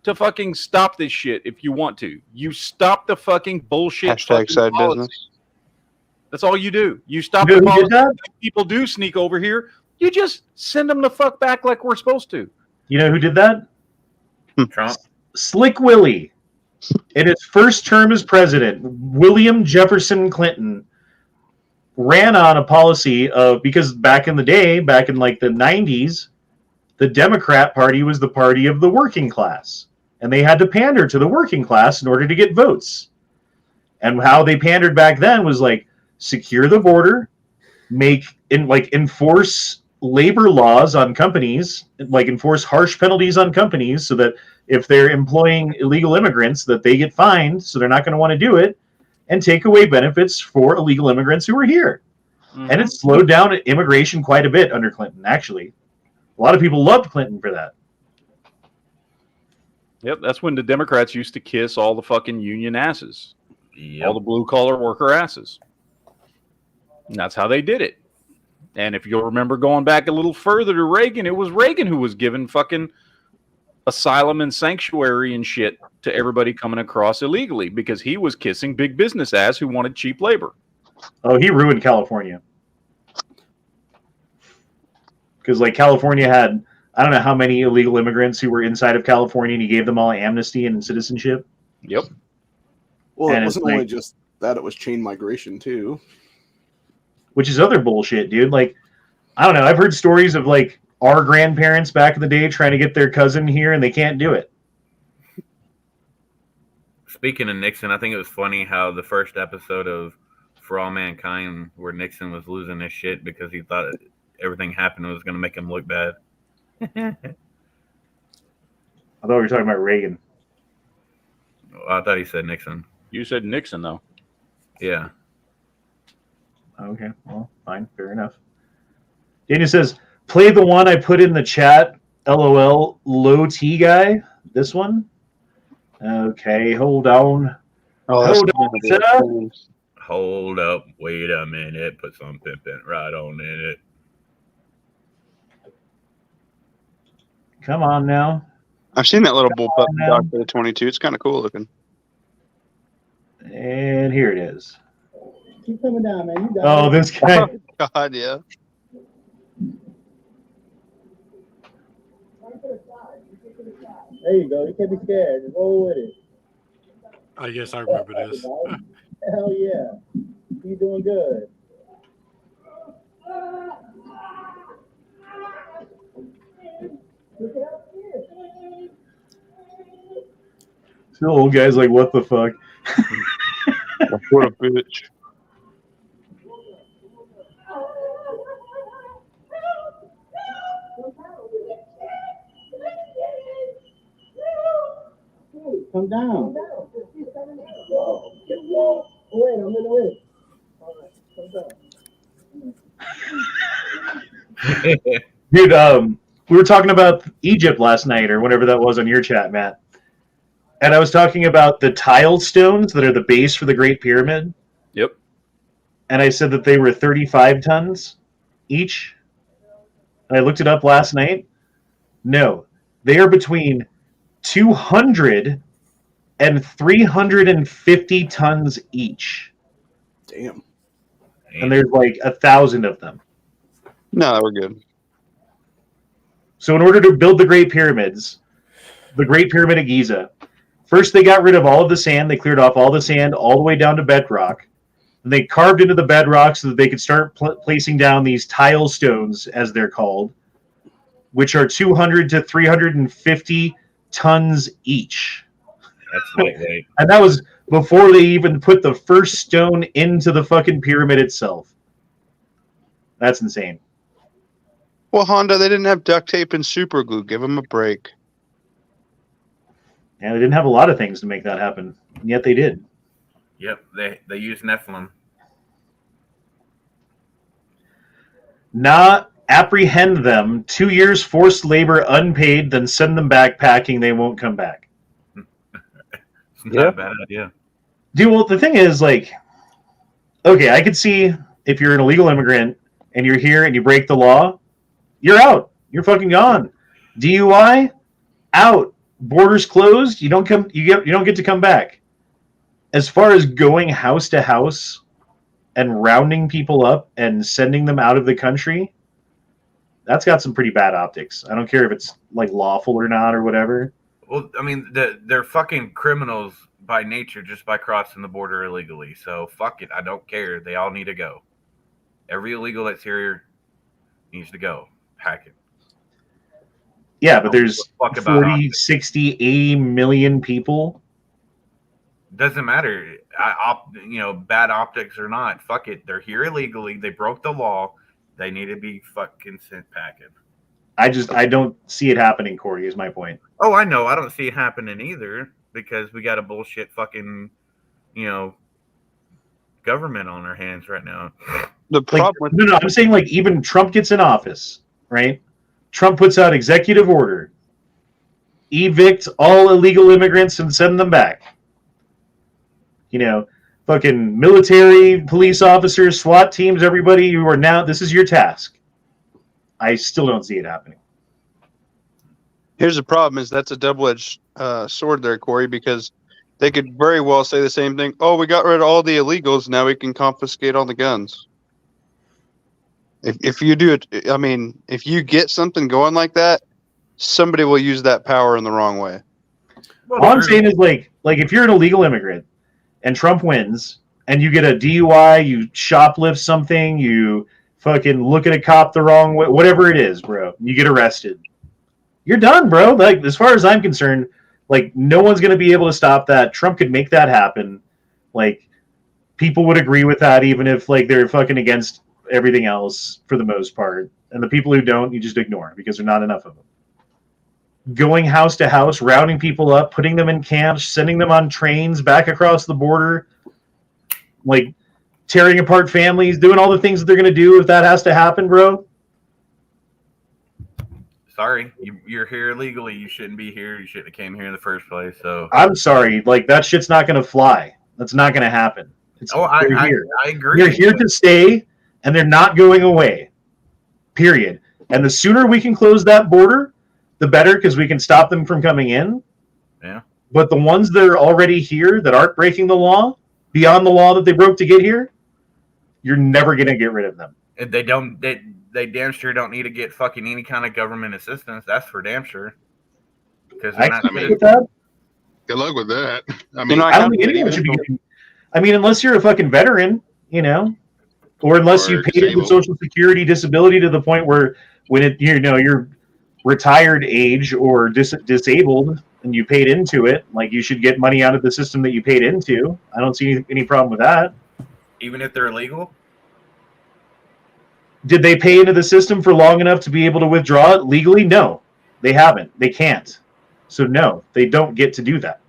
to fucking stop this shit if you want to. You stop the fucking bullshit. Hashtag side business. That's all you do. You stop the policy. People do sneak over here. You just send them the fuck back like we're supposed to. You know who did that? Trump. Slick Willie. In his first term as president, William Jefferson Clinton ran on a policy of, because back in the day, back in like the 90s, the Democrat Party was the party of the working class. And they had to pander to the working class in order to get votes. And how they pandered back then was like, secure the border, enforce labor laws on companies, like enforce harsh penalties on companies so that if they're employing illegal immigrants that they get fined, so they're not going to want to do it, and take away benefits for illegal immigrants who are here. Mm-hmm. And it slowed down immigration quite a bit under Clinton, actually. A lot of people loved Clinton for that. Yep, that's when the Democrats used to kiss all the fucking union asses. Yep. All the blue-collar worker asses. And that's how they did it. And if you'll remember going back a little further to Reagan, it was Reagan who was giving fucking asylum and sanctuary and shit to everybody coming across illegally because he was kissing big business ass who wanted cheap labor. Oh, he ruined California. Because like California had, I don't know how many illegal immigrants who were inside of California, and he gave them all amnesty and citizenship. Yep. Well, and it wasn't only just that, it was chain migration too. Which is other bullshit, dude. Like, I don't know. I've heard stories of like our grandparents back in the day trying to get their cousin here and they can't do it. Speaking of Nixon, I think it was funny how the first episode of For All Mankind, where Nixon was losing his shit because he thought everything happened was going to make him look bad. I thought we were talking about Reagan. I thought he said Nixon. You said Nixon, though. Yeah. Okay, well, fine, fair enough. Daniel says, play the one I put in the chat, LOL, low T guy. This one? Okay, hold on. Hold on, sir. Hold up, wait a minute, put some pimping right on in it. Come on now. I've seen that little bullpup dog for the 22. It's kind of cool looking. And here it is. Keep coming down, man. You got Oh, it. this guy. God, yeah. There you go. You can't be scared. Just roll with it. I guess I remember this. Hell yeah. You doing good. The old guy's like, what the fuck? What a bitch. Come down. Wait, I'm in the way. Dude, we were talking about Egypt last night or whatever that was on your chat, Matt. And I was talking about the tile stones that are the base for the Great Pyramid. Yep. And I said that they were 35 tons each. And I looked it up last night. No, they are between 200 and 350 tons each. Damn. And there's like 1,000 of them. No, we're good. So in order to build the Great Pyramids, the Great Pyramid of Giza, first they got rid of all of the sand. They cleared off all the sand all the way down to bedrock. And they carved into the bedrock so that they could start placing down these tile stones, as they're called, which are 200 to 350 tons each. That's lightweight. And that was before they even put the first stone into the fucking pyramid itself. That's insane. Well, Honda, they didn't have duct tape and super glue. Give them a break. And they didn't have a lot of things to make that happen, and yet they did. Yep, they use Nephilim. Not apprehend them, 2 years forced labor unpaid, then send them back packing, they won't come back. It's not a bad idea. Dude, well, the thing is, like, okay, I could see if you're an illegal immigrant and you're here and you break the law, you're out. You're fucking gone. DUI, out. Borders closed. You don't get to come back. As far as going house to house and rounding people up and sending them out of the country, that's got some pretty bad optics. I don't care if it's like lawful or not or whatever. Well, I mean, they're fucking criminals by nature just by crossing the border illegally. So fuck it. I don't care. They all need to go. Every illegal that's here needs to go. Pack it. Yeah, but there's Fuck about 40, 60, 80 million people. Doesn't matter. Bad optics or not. Fuck it. They're here illegally. They broke the law. They need to be fucking sent packing. I don't see it happening, Corey, is my point. Oh, I know. I don't see it happening either because we got a bullshit fucking, government on our hands right now. The problem No, I'm saying like even Trump gets in office, right? Trump puts out executive order, evict all illegal immigrants and send them back. Fucking military, police officers, SWAT teams, everybody, you are now, this is your task. I still don't see it happening. Here's the problem: is that's a double-edged sword there, Corey, because they could very well say the same thing. Oh, we got rid of all the illegals. Now we can confiscate all the guns. If you do it, I mean, if you get something going like that, somebody will use that power in the wrong way. All I'm saying is like if you're an illegal immigrant and Trump wins and you get a DUI, you shoplift something, you fucking look at a cop the wrong way, whatever it is, bro, you get arrested. You're done, bro. Like, as far as I'm concerned, like, no one's going to be able to stop that. Trump could make that happen. Like, people would agree with that even if, like, they're fucking against everything else for the most part. And the people who don't, you just ignore because there's not enough of them. Going house to house, rounding people up, putting them in camps, sending them on trains back across the border, like, tearing apart families, doing all the things that they're going to do if that has to happen, bro. Sorry, you're here illegally. You shouldn't be here. You shouldn't have came here in the first place. So I'm sorry, like that shit's not going to fly. That's not going to happen. I agree. They're here to stay, and they're not going away. Period. And the sooner we can close that border, the better, because we can stop them from coming in. Yeah. But the ones that are already here that aren't breaking the law, beyond the law that they broke to get here, you're never going to get rid of them. They don't. They damn sure don't need to get fucking any kind of government assistance. That's for damn sure. Because I can agree with that. Good luck with that. I You mean, know, I don't think anyone should be getting. I mean, unless you're a fucking veteran, you know, or unless you Or paid into disabled. Social Security disability to the point where when it, you know, you're retired age or disabled and you paid into it, like you should get money out of the system that you paid into. I don't see any problem with that. even if they're illegal. Did they pay into the system for long enough to be able to withdraw it legally? No, they haven't. They can't. So no, they don't get to do that.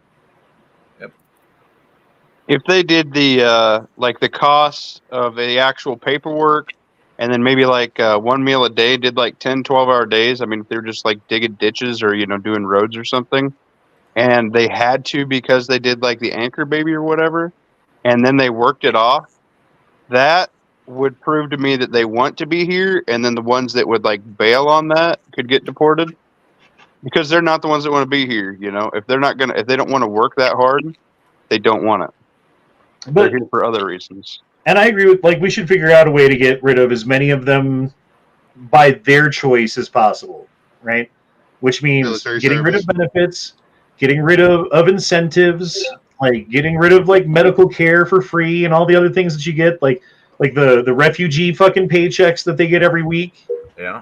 if they did the like the costs of the actual paperwork, and then maybe like one meal a day, did like 10, 12-hour days. I mean, if they're just like digging ditches or doing roads or something, and they had to because they did like the anchor baby or whatever, and then they worked it off, that would prove to me that they want to be here, and then the ones that would like bail on that could get deported because they're not the ones that want to be here. If they're not gonna, if they don't want to work that hard, they don't want it. They're here for other reasons. And I agree with, like, we should figure out a way to get rid of as many of them by their choice as possible, right? Which means Military getting rid service. of benefits, getting rid of incentives, like getting rid of like medical care for free and all the other things that you get, like the refugee fucking paychecks that they get every week, Yeah.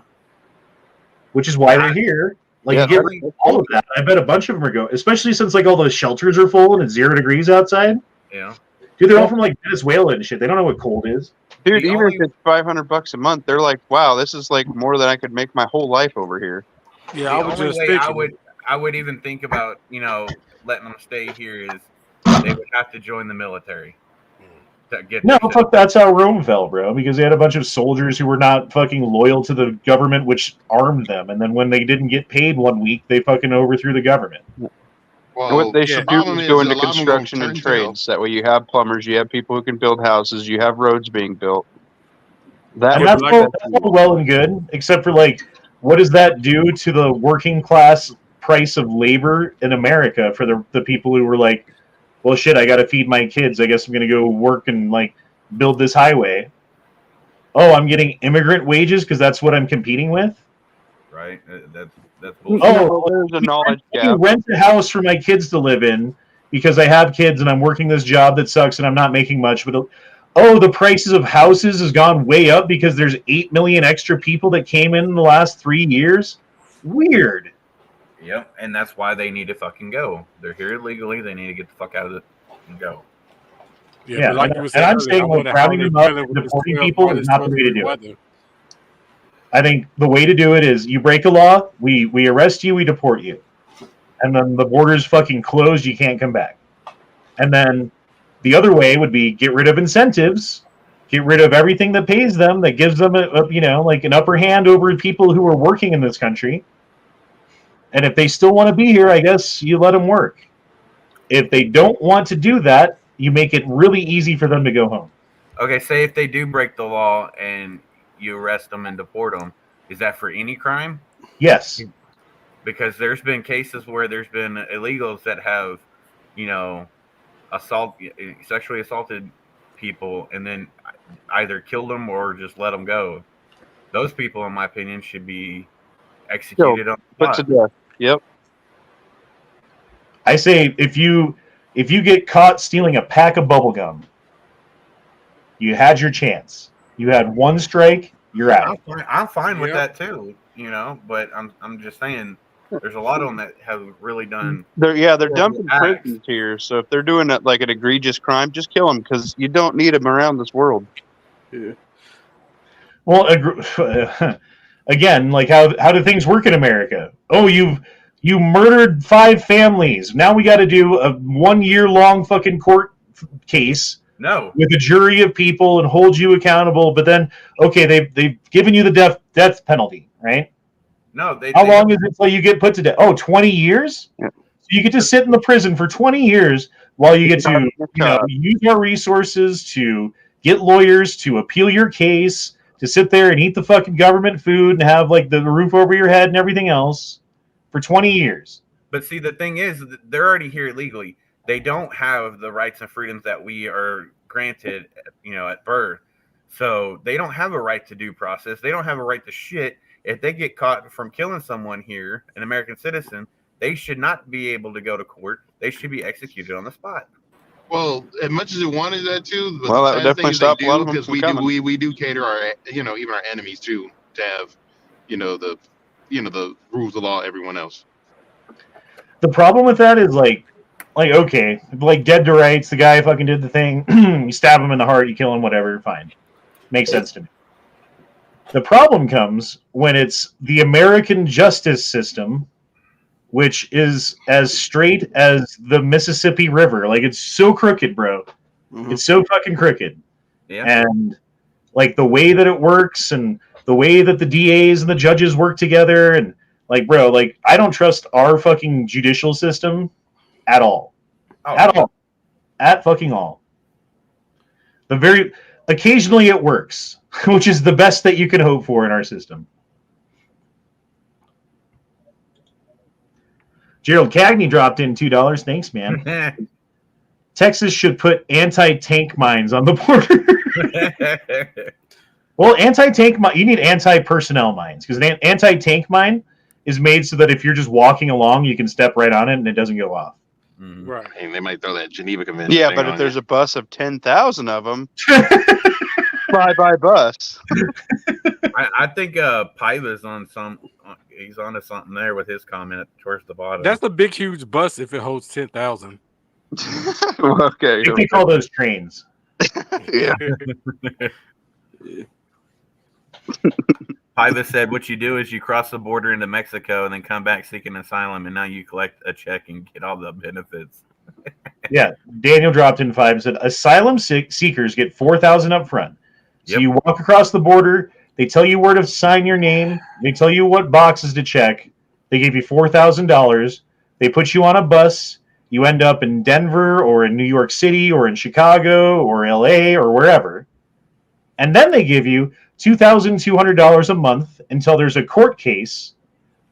which is why they're here. Like, Yeah, you get rid of all of that. I bet a bunch of them are going, especially since like all the shelters are full and it's 0 degrees outside. Yeah. Dude, they're all from like Venezuela and shit. They don't know what cold is. Dude, The even only- if it's $500 a month, they're like, wow, this is like more than I could make my whole life over here. Yeah, I The was only just way thinking. I would even think about letting them stay here is they would have to join the military to get No, their fuck, that's how Rome fell, bro. Because they had a bunch of soldiers who were not fucking loyal to the government, which armed them. And then when they didn't get paid 1 week, they fucking overthrew the government. And Well, what they the should do problem is go is into a lot of them construction gonna and turn tail. trades. That way you have plumbers, you have people who can build houses, you have roads being built. That And would that's be all, that's all well and good, except for, like, what does that do to the working class price of labor in America for the people who were like, well, shit, I got to feed my kids. I guess I'm going to go work and, like, build this highway. Oh, I'm getting immigrant wages because that's what I'm competing with? right. That's You bullshit. know, there's a knowledge I gap. rent a house for my kids to live in because I have kids and I'm working this job that sucks and I'm not making much. But the prices of houses has gone way up because there's 8 million extra people that came in the last 3 years. Weird. Yep, and that's why they need to fucking go. They're here illegally. They need to get the fuck out of it and go. Yeah, but like and you were I'm saying saying, earlier, I like, wonder how rounding they're them up dealing and with this deporting 12 people minus is not the way to do it. weather. I think the way to do it is you break a law, we arrest you, we deport you. And then the border's fucking closed, you can't come back. And then the other way would be get rid of incentives, get rid of everything that pays them, that gives them like an upper hand over people who are working in this country. And if they still want to be here, I guess you let them work. If they don't want to do that, you make it really easy for them to go home. Okay, say if they do break the law and you arrest them and deport them, is that for any crime? Yes. Because there's been cases where there's been illegals that have, sexually assaulted people and then either killed them or just let them go. Those people, in my opinion, should be executed on the Put to spot. death. Yep. I say if you get caught stealing a pack of bubble gum, you had your chance. You had one strike, you're out. I'm fine with Yep. that too, but I'm just saying there's a lot of them that have really done. They're horrible dumping acts. prisons here. So if they're doing it like an egregious crime, just kill them because you don't need them around this world. Yeah. Well, again, like how do things work in America? Oh, you murdered 5 families. Now we got to do a 1 year long fucking court case No, with a jury of people and hold you accountable. But then, okay, they've given you the death penalty, right? no, they. How long is it till you get put to death? Oh, 20 years? Yeah. So you get to sit in the prison for 20 years while you get to use our resources to get lawyers to appeal your case, to sit there and eat the fucking government food and have like the roof over your head and everything else for 20 years. But see, the thing is, they're already here illegally. they don't have the rights and freedoms that we are granted, at birth. So they don't have a right to due process. They don't have a right to shit. If they get caught from killing someone here, an American citizen, they should not be able to go to court. They should be executed on the spot. Well, as much as it wanted that too, but Well, the that would sad thing definitely is they stop a lot do, of them because from coming. we do cater our, even our enemies too, to have, the rules of law, everyone else. The problem with that is like okay, like dead to rights, the guy fucking did the thing, you stab him in the heart, you kill him, whatever, fine. Makes sense to me. The problem comes when it's the American justice system, which is as straight as the Mississippi River. Like, it's so crooked, bro. Mhm. It's so fucking crooked. Yeah. And like the way that it works and the way that the DAs and the judges work together, and like, bro, like I don't trust our fucking judicial system at all. All. At fucking all. Occasionally it works, which is the best that you can hope for in our system. Gerald Cagney dropped in $2. Thanks, man. Texas should put anti-tank mines on the border. Well, anti-tank you need anti-personnel mines, because an anti-tank mine is made so that if you're just walking along, you can step right on it and it doesn't go off. Right. And they might throw that Geneva Convention. Yeah, thing but on if there's you. a bus of 10,000 of them, bye bus. I think Pila's on he's onto something there with his comment towards the bottom. That's a big, huge bus if it holds 10,000. Okay. I think they call those trains. Yeah. Pila said, what you do is you cross the border into Mexico and then come back seeking asylum, and now you collect a check and get all the benefits. Yeah, Daniel dropped in 5 and said, asylum seekers get $4,000 up front. So you walk across the border, they tell you where to sign your name, they tell you what boxes to check, they give you $4,000, they put you on a bus, you end up in Denver or in New York City or in Chicago or LA or wherever, and then they give you $2,200 a month until there's a court case,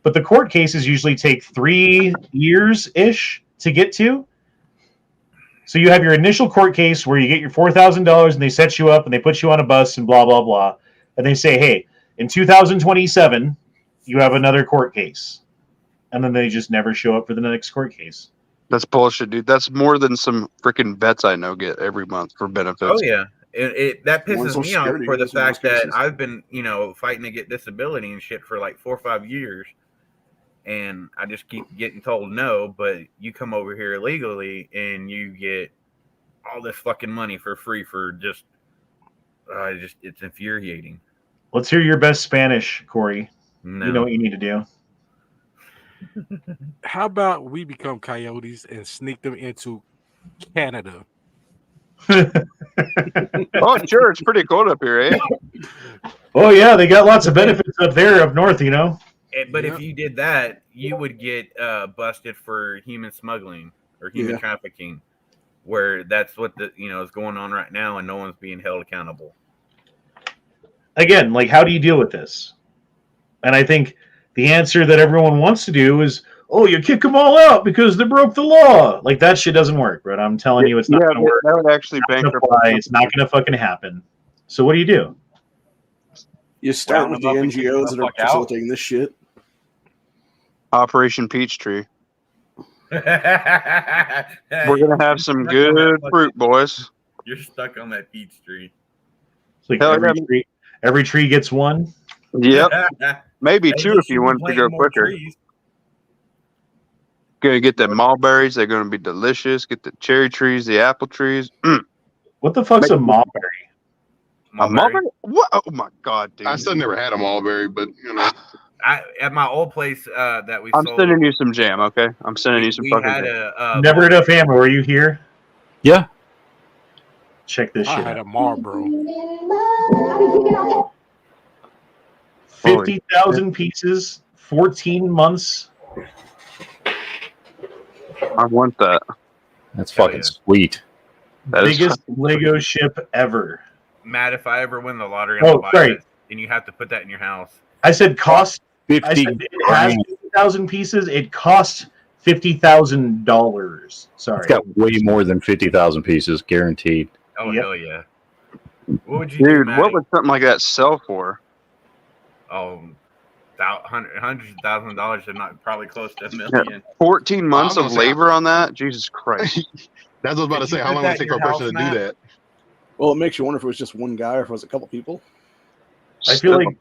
but the court cases usually take 3 years-ish to get to. So you have your initial court case where you get your $4,000 and they set you up and they put you on a bus and blah, blah, blah. And they say, hey, in 2027, you have another court case. And then they just never show up for the next court case. That's bullshit, dude. That's more than some freaking vets I know get every month for benefits. Oh, yeah. That pisses Social me off Security for the goes in most fact that cases. I've been, fighting to get disability and shit for like 4 or 5 years. And I just keep getting told no, but you come over here illegally and you get all this fucking money for free for just it's infuriating. Let's hear your best Spanish, Corey. No. You know what you need to do. How about we become coyotes and sneak them into Canada? Oh, sure. It's pretty cold up here, eh? Oh, yeah. They got lots of benefits up there up north, But if you did that, you would get busted for human smuggling or human trafficking, where that's what is going on right now, and no one's being held accountable. Again, like, how do you deal with this? And I think the answer that everyone wants to do is, oh, you kick them all out because they broke the law. Like, that shit doesn't work, but I'm telling you, it's not going to work. That would actually bankrupt. It's not going to fucking happen. So what do? You start with the NGOs that are facilitating this shit. Operation Peachtree. We're gonna have some good fruit, boys. You're stuck on that peach tree. It's like every tree gets one. Yep, maybe 2 if you want to go quicker. Gonna get the mulberries. They're gonna be delicious. Get the cherry trees, the apple trees. What the fuck's a mulberry? A mulberry? What? Oh my god, dude! I still never had a mulberry, but at my old place that we I'm sold, sending you some jam, okay? I'm sending you some fucking had jam. Never enough ammo. Are you here? Yeah. Check this I shit had out. a Marlboro. 50,000 pieces, 14 months. I want that. That's fucking sweet. Biggest Lego ship ever. Matt, if I ever win the lottery, Oh, I'm gonna buy sorry. it, and you have to put that in your house. I said cost. 50 I said it has 50,000 pieces. It cost $50,000. Sorry. It's got way more than 50,000 pieces, guaranteed. Oh, Yep. hell yeah. What would you do, Dude, Matty? what would something like that sell for? Oh, hundreds of thousands of dollars, if not probably close to $1 million. 14 months I'm of gonna say- labor on that? Jesus Christ. That's what I was about to Could you say. How put long that would it take in for a your person to house, do Matt? that? Well, it makes you wonder if it was just one guy or if it was a couple people. I feel like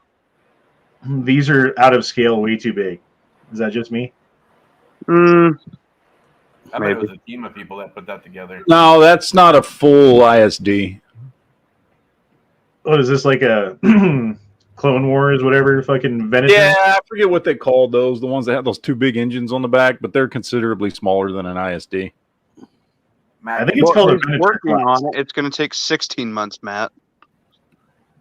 these are out of scale, way too big. Is that just me? Mm, I bet Maybe. it was a team of people that put that together. No, that's not a full ISD. What is this, like a Clone Wars, whatever, fucking venison? Yeah, I forget what they called those. The ones that have those two big engines on the back, but they're considerably smaller than an ISD. I think it's called a he's Venator working class. on it. It's going to take 16 months, Matt.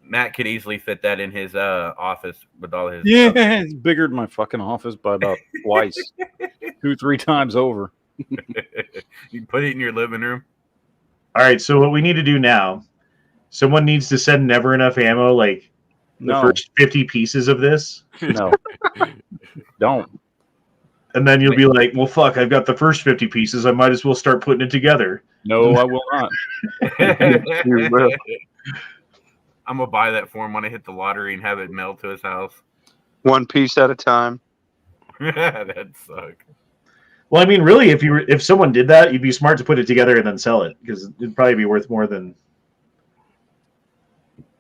Matt could easily fit that in his office with all his. Yeah, it's bigger than my fucking office by about twice, 2-3 times over. You can put it in your living room. All right, so what we need to do now, someone needs to send Never Enough Ammo, like, the No. first 50 pieces of this, No, don't. and then you'll be like, well, fuck, I've got the first 50 pieces. I might as well start putting it together. No, I will not. You will. I'm gonna buy that for him when I hit the lottery and have it mailed to his house. One piece at a time. That'd suck. Well, I mean, really, if someone did that, you'd be smart to put it together and then sell it, because it'd probably be worth more than,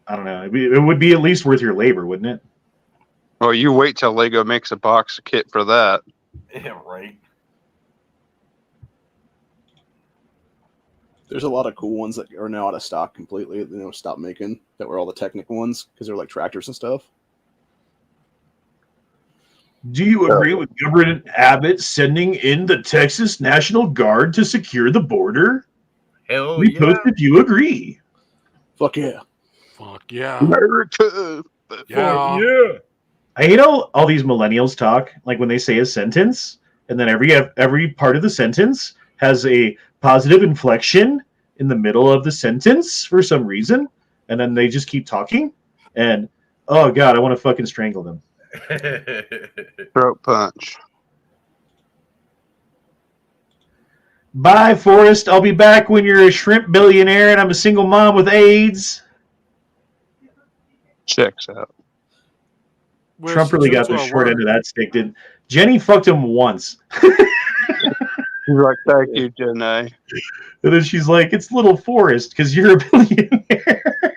I don't know. It would be at least worth your labor, wouldn't it? Oh, you wait till Lego makes a box kit for that. Yeah, right. There's a lot of cool ones that are now out of stock completely. Stopped making, that were all the technical ones because they're like tractors and stuff. Do you agree with Governor Abbott sending in the Texas National Guard to secure the border? Hell Repost if you agree. Fuck yeah. Fuck yeah. America. Yeah. I hate all these millennials talk, like when they say a sentence, and then every part of the sentence has a positive inflection in the middle of the sentence for some reason, and then they just keep talking, and oh god, I want to fucking strangle them. Throat punch. Bye, Forrest. I'll be back when you're a shrimp billionaire and I'm a single mom with AIDS. Checks out. Well, Trump really got the short end of that stick, did Jenny fucked him once. He's like, thank you, Jenny. And then she's like, it's little Forrest because you're a billionaire.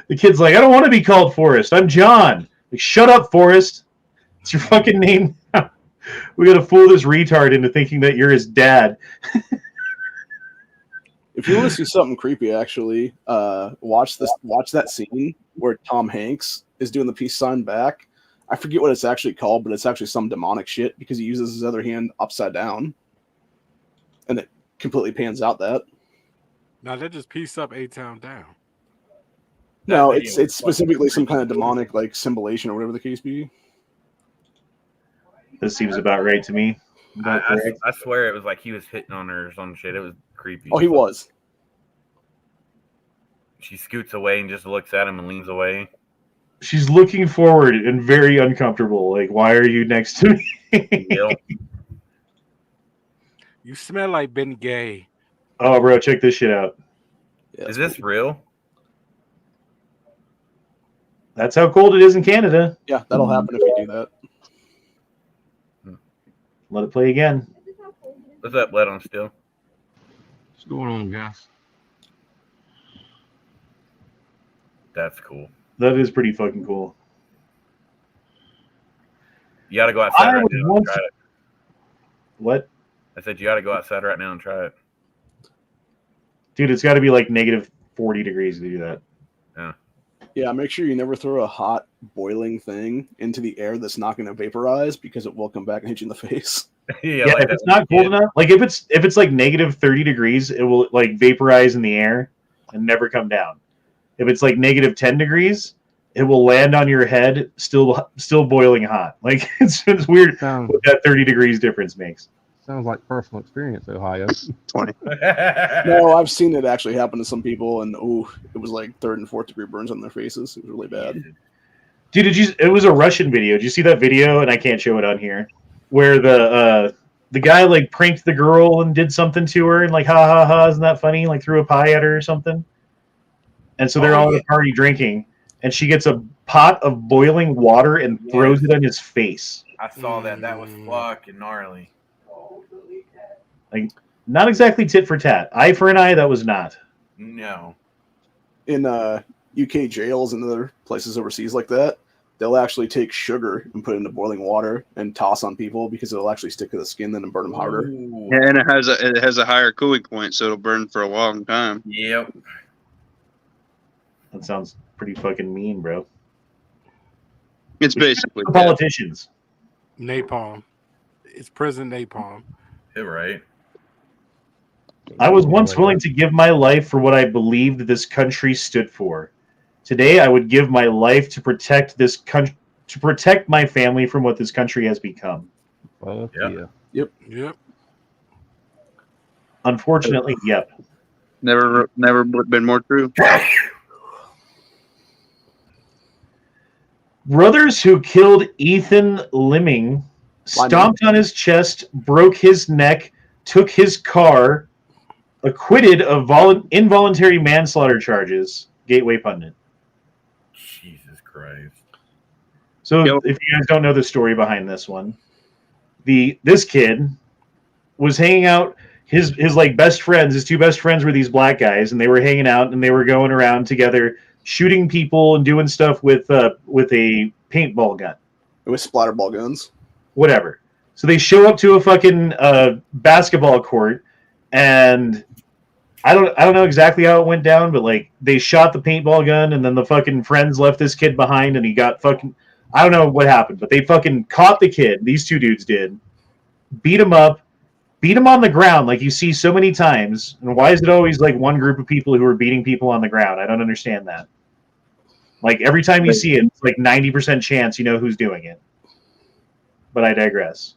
The kid's like, I don't want to be called Forrest. I'm John. Like, shut up, Forrest. It's your fucking name now. We got to fool this retard into thinking that you're his dad. If you want to see something creepy, actually, watch that scene where Tom Hanks is doing the peace sign back. I forget what it's actually called, but it's actually some demonic shit because he uses his other hand upside down, and it completely pans out that. Now they just piece up A-Town down. No, it's specifically some kind of demonic like symbolization or whatever the case be. This seems about right to me. I swear it was like he was hitting on her or some shit. It was creepy. Oh, he was. She scoots away and just looks at him and leans away. She's looking forward and very uncomfortable. Like, why are you next to me? Yep. You smell like Ben Gay. Oh, bro, check this shit out. Yeah, Is this real? That's how cold it is in Canada. Yeah, that'll happen if you do that. Let it play again. What's that blood on still? What's going on, guys? That's cool. That is pretty fucking cool. You got to go outside I right would now and want try it. What? I said you got to go outside right now and try it. Dude, it's got to be like negative 40 degrees to do that. Yeah. Yeah, make sure you never throw a hot boiling thing into the air that's not going to vaporize because it will come back and hit you in the face. Yeah, Yeah, like if that it's not cold enough, like if it's like negative 30 degrees, it will like vaporize in the air and never come down. If it's like negative 10 degrees, it will land on your head still boiling hot. Like it's weird what that 30 degrees difference makes. Sounds like personal experience, Ohio. 20. No, I've seen it actually happen to some people, and it was like 3rd and 4th degree burns on their faces. It was really bad. Dude, it was a Russian video. Did you see that video? And I can't show it on here. Where the guy like pranked the girl and did something to her and like ha ha ha, isn't that funny? Like threw a pie at her or something. And so they're all at a party drinking, and she gets a pot of boiling water and throws it on his face. I saw that. That was fucking gnarly. Like, not exactly tit for tat. Eye for an eye, that was not. No. In UK jails and other places overseas like that, they'll actually take sugar and put it into boiling water and toss on people because it'll actually stick to the skin then and burn them harder. Yeah, and it has a higher cooling point, so it'll burn for a long time. Yep. That sounds pretty fucking mean, bro. It's basically politicians. Napalm. It's prison napalm. You're right. I was once willing to give my life for what I believed this country stood for. Today, I would give my life to protect this country, to protect my family from what this country has become. Yep. Unfortunately, yep. Never been more true. Brothers who killed Ethan Limming stomped on his chest, broke his neck, took his car, acquitted of involuntary manslaughter charges. Gateway Pundit. Jesus Christ. So if you guys don't know the story behind this one, this kid was hanging out. His like best friends, his two best friends were these black guys, and they were hanging out and they were going around together, shooting people and doing stuff with a paintball gun. It was splatterball guns. Whatever. So they show up to a fucking basketball court, and I don't know exactly how it went down, but like they shot the paintball gun, and then the fucking friends left this kid behind, and he got fucking, I don't know what happened, but they fucking caught the kid. These two dudes did, beat him up, beat him on the ground like you see so many times. And why is it always like one group of people who are beating people on the ground? I don't understand that. Like every time you see it, it's like 90% chance you know who's doing it. But I digress.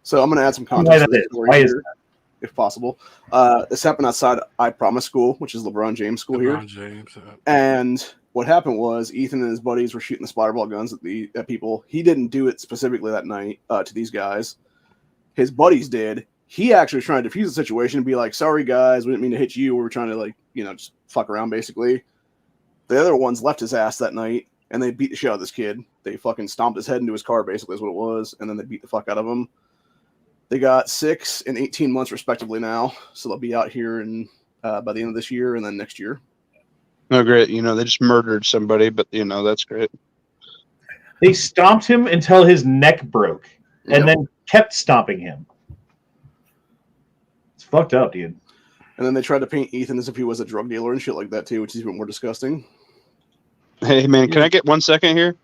So I'm going to add some context to the story Why is here, if possible. This happened outside I Promise School, which is LeBron James' school here. And what happened was Ethan and his buddies were shooting the splatterball guns at people. He didn't do it specifically that night to these guys. His buddies did. He actually was trying to defuse the situation and be like, sorry, guys, we didn't mean to hit you. We were trying to, like, just fuck around, basically. The other ones left his ass that night, and they beat the shit out of this kid. They fucking stomped his head into his car, basically, is what it was, and then they beat the fuck out of him. They got 6 and 18 months, respectively, now, so they'll be out here by the end of this year and then next year. Oh, great. They just murdered somebody, but, that's great. They stomped him until his neck broke, and then kept stomping him. It's fucked up, dude. And then they tried to paint Ethan as if he was a drug dealer and shit like that, too, which is even more disgusting. Hey, man, can I get 1 second here?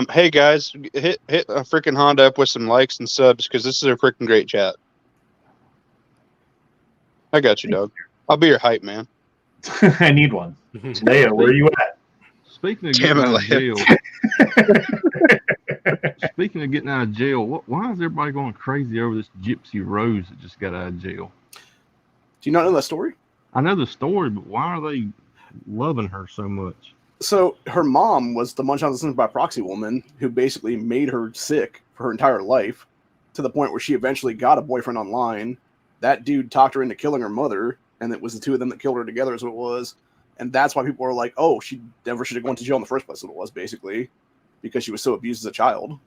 Hey, guys, hit a freaking Honda up with some likes and subs, because this is a freaking great chat. I got you, dog. I'll be your hype, man. I need one. Leia, where are you at? Speaking of getting out of jail, speaking of getting out of jail, why is everybody going crazy over this Gypsy Rose that just got out of jail? Do you not know that story? I know the story, but why are they loving her so much? So her mom was the Munchausen by proxy woman who basically made her sick for her entire life to the point where she eventually got a boyfriend online. That dude talked her into killing her mother, and it was the two of them that killed her together is what it was. And that's why people are like, oh, she never should have gone to jail in the first place, what it was, basically, because she was so abused as a child.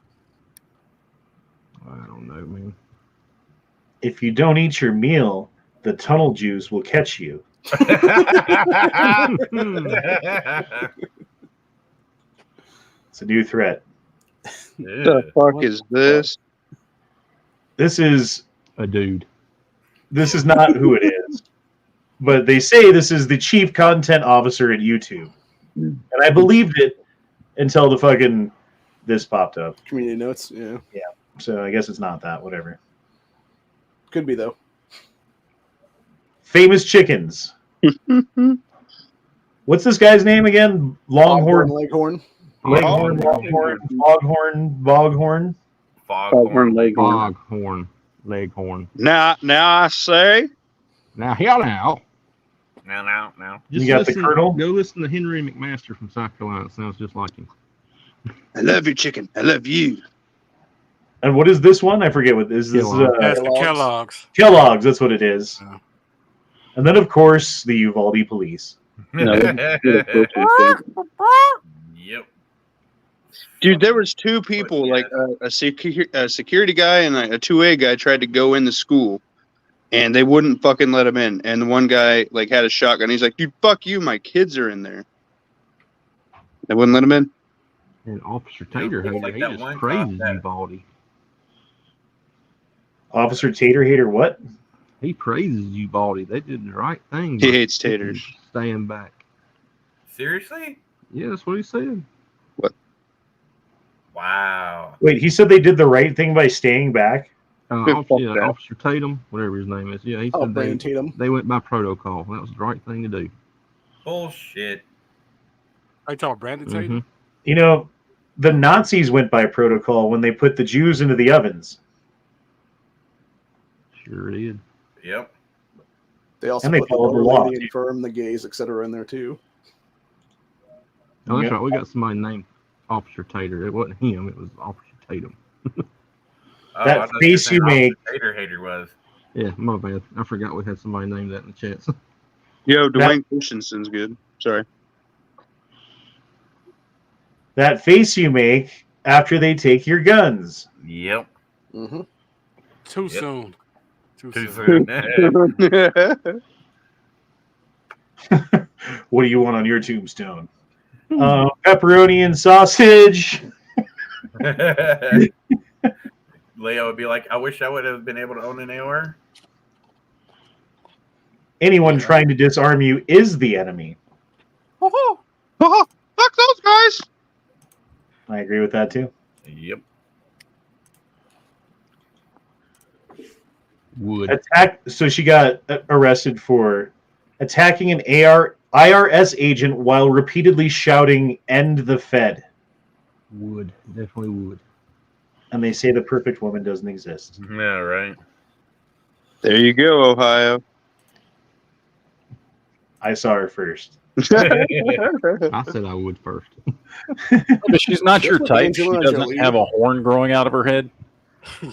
I don't know, man. If you don't eat your meal, the tunnel Jews will catch you. It's a new threat. The fuck is this? This is a dude. This is not who it is. But they say this is the chief content officer at YouTube. And I believed it until the fucking this popped up. Community notes, yeah. Yeah. So I guess it's not that, whatever. Could be, though. Famous chickens. What's this guy's name again? Longhorn. Leghorn. Leghorn, Longhorn, Foghorn, Boghorn. Foghorn, Leghorn. Now I say. Now, now. Now. Just you got listen, the Colonel? Go listen to Henry McMaster from South Carolina. It sounds just like him. I love you, chicken. I love you. And what is this one? I forget what this is. That's the Kellogg's. Kellogg's, that's what it is. And then, of course, the Uvalde police. Yep. Dude, there was two people, like a security guy and a 2A guy tried to go in the school, and they wouldn't fucking let him in. And the one guy like had a shotgun. He's like, "Dude, fuck you, my kids are in there." They wouldn't let him in. And Officer Tater Hater, like he that just one praises cop that- Uvalde. Officer Tater Hater, what? He praises Uvalde. They did the right thing. He by hates taters. Staying back. Seriously? Yeah, that's what he said. What? Wow. Wait, he said they did the right thing by staying back? Officer Tatum, whatever his name is. Yeah, he said Brian Tatum. they went by protocol. That was the right thing to do. Bullshit. I talking Brandon Tatum? You know, the Nazis went by protocol when they put the Jews into the ovens. Sure did. Yep. They also And they put the followed the elderly, law. the infirm, the gays, etc. in there too. Oh, that's Yep. right. We got somebody named Officer Tater. It wasn't him. It was Officer Tatum. Oh, That I thought face you you were saying make- Officer Tater Hater was. Yeah, my bad. I forgot we had somebody named that in the chat. Yo, Dwayne Christensen's good. Sorry. That face you make after they take your guns. Yep. Mm-hmm. Too Yep. soon. Too soon. What do you want on your tombstone? Pepperoni and sausage. Leo would be like, I wish I would have been able to own an AR. Anyone trying to disarm you is the enemy. Fuck those guys. I agree with that too. Yep. Wood. So she got arrested for attacking an IRS agent while repeatedly shouting, "End the Fed." Wood. Definitely would. And they say the perfect woman doesn't exist. Yeah, right. There you go, Ohio. I saw her first. I said I would first. But she's not your Just like type. She Angelina doesn't Jolie. have a horn growing out of her head.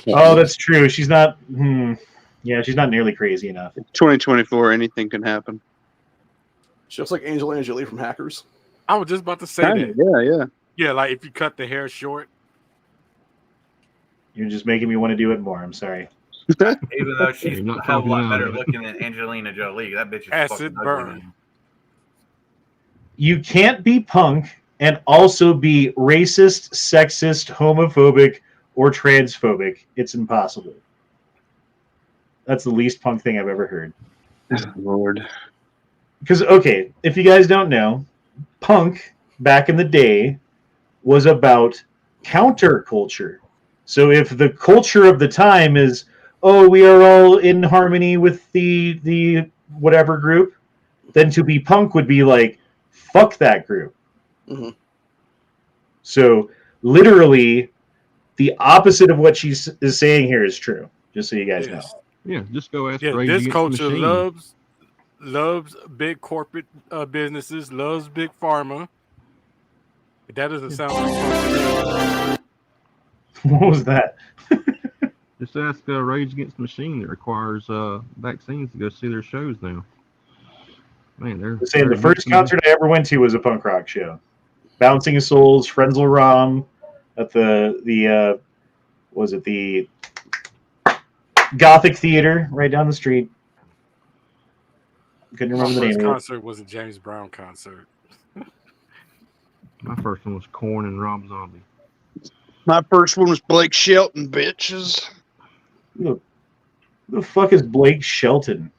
Oh, that's true. She's not. Yeah, she's not nearly crazy enough. 2024, anything can happen. She looks like Angelina Jolie from Hackers. I was just about to say Kinda, that. yeah. Yeah, like if you cut the hair short. You're just making me want to do it more. I'm sorry. Even though she's You're not a hell of a lot talking better loud. looking than Angelina Jolie. That bitch is Acid fucking ugly, burn. man. You can't be punk and also be racist, sexist, homophobic, or transphobic. It's impossible. That's the least punk thing I've ever heard. Lord. Because, okay, if you guys don't know, punk back in the day was about counterculture. So if the culture of the time is, oh, we are all in harmony with the whatever group, then to be punk would be like, fuck that group. Mm-hmm. So literally, the opposite of what she is saying here is true. Just so you guys know. Yeah, just go ask Yeah, Rage this Against the culture Machine. loves big corporate businesses, loves big pharma. That doesn't sound like What was that? Just ask Rage Against the Machine that requires vaccines to go see their shows now. Man, they're Saying the they're first mixing- concert I ever went to was a punk rock show. Bouncing of Souls, Frenzal Rom at the was it the Gothic Theater right down the street. Couldn't my remember the first name of it. concert was a James Brown concert. My first one was Korn and Rob Zombie. My first one was Blake Shelton, bitches. Who the fuck is Blake Shelton?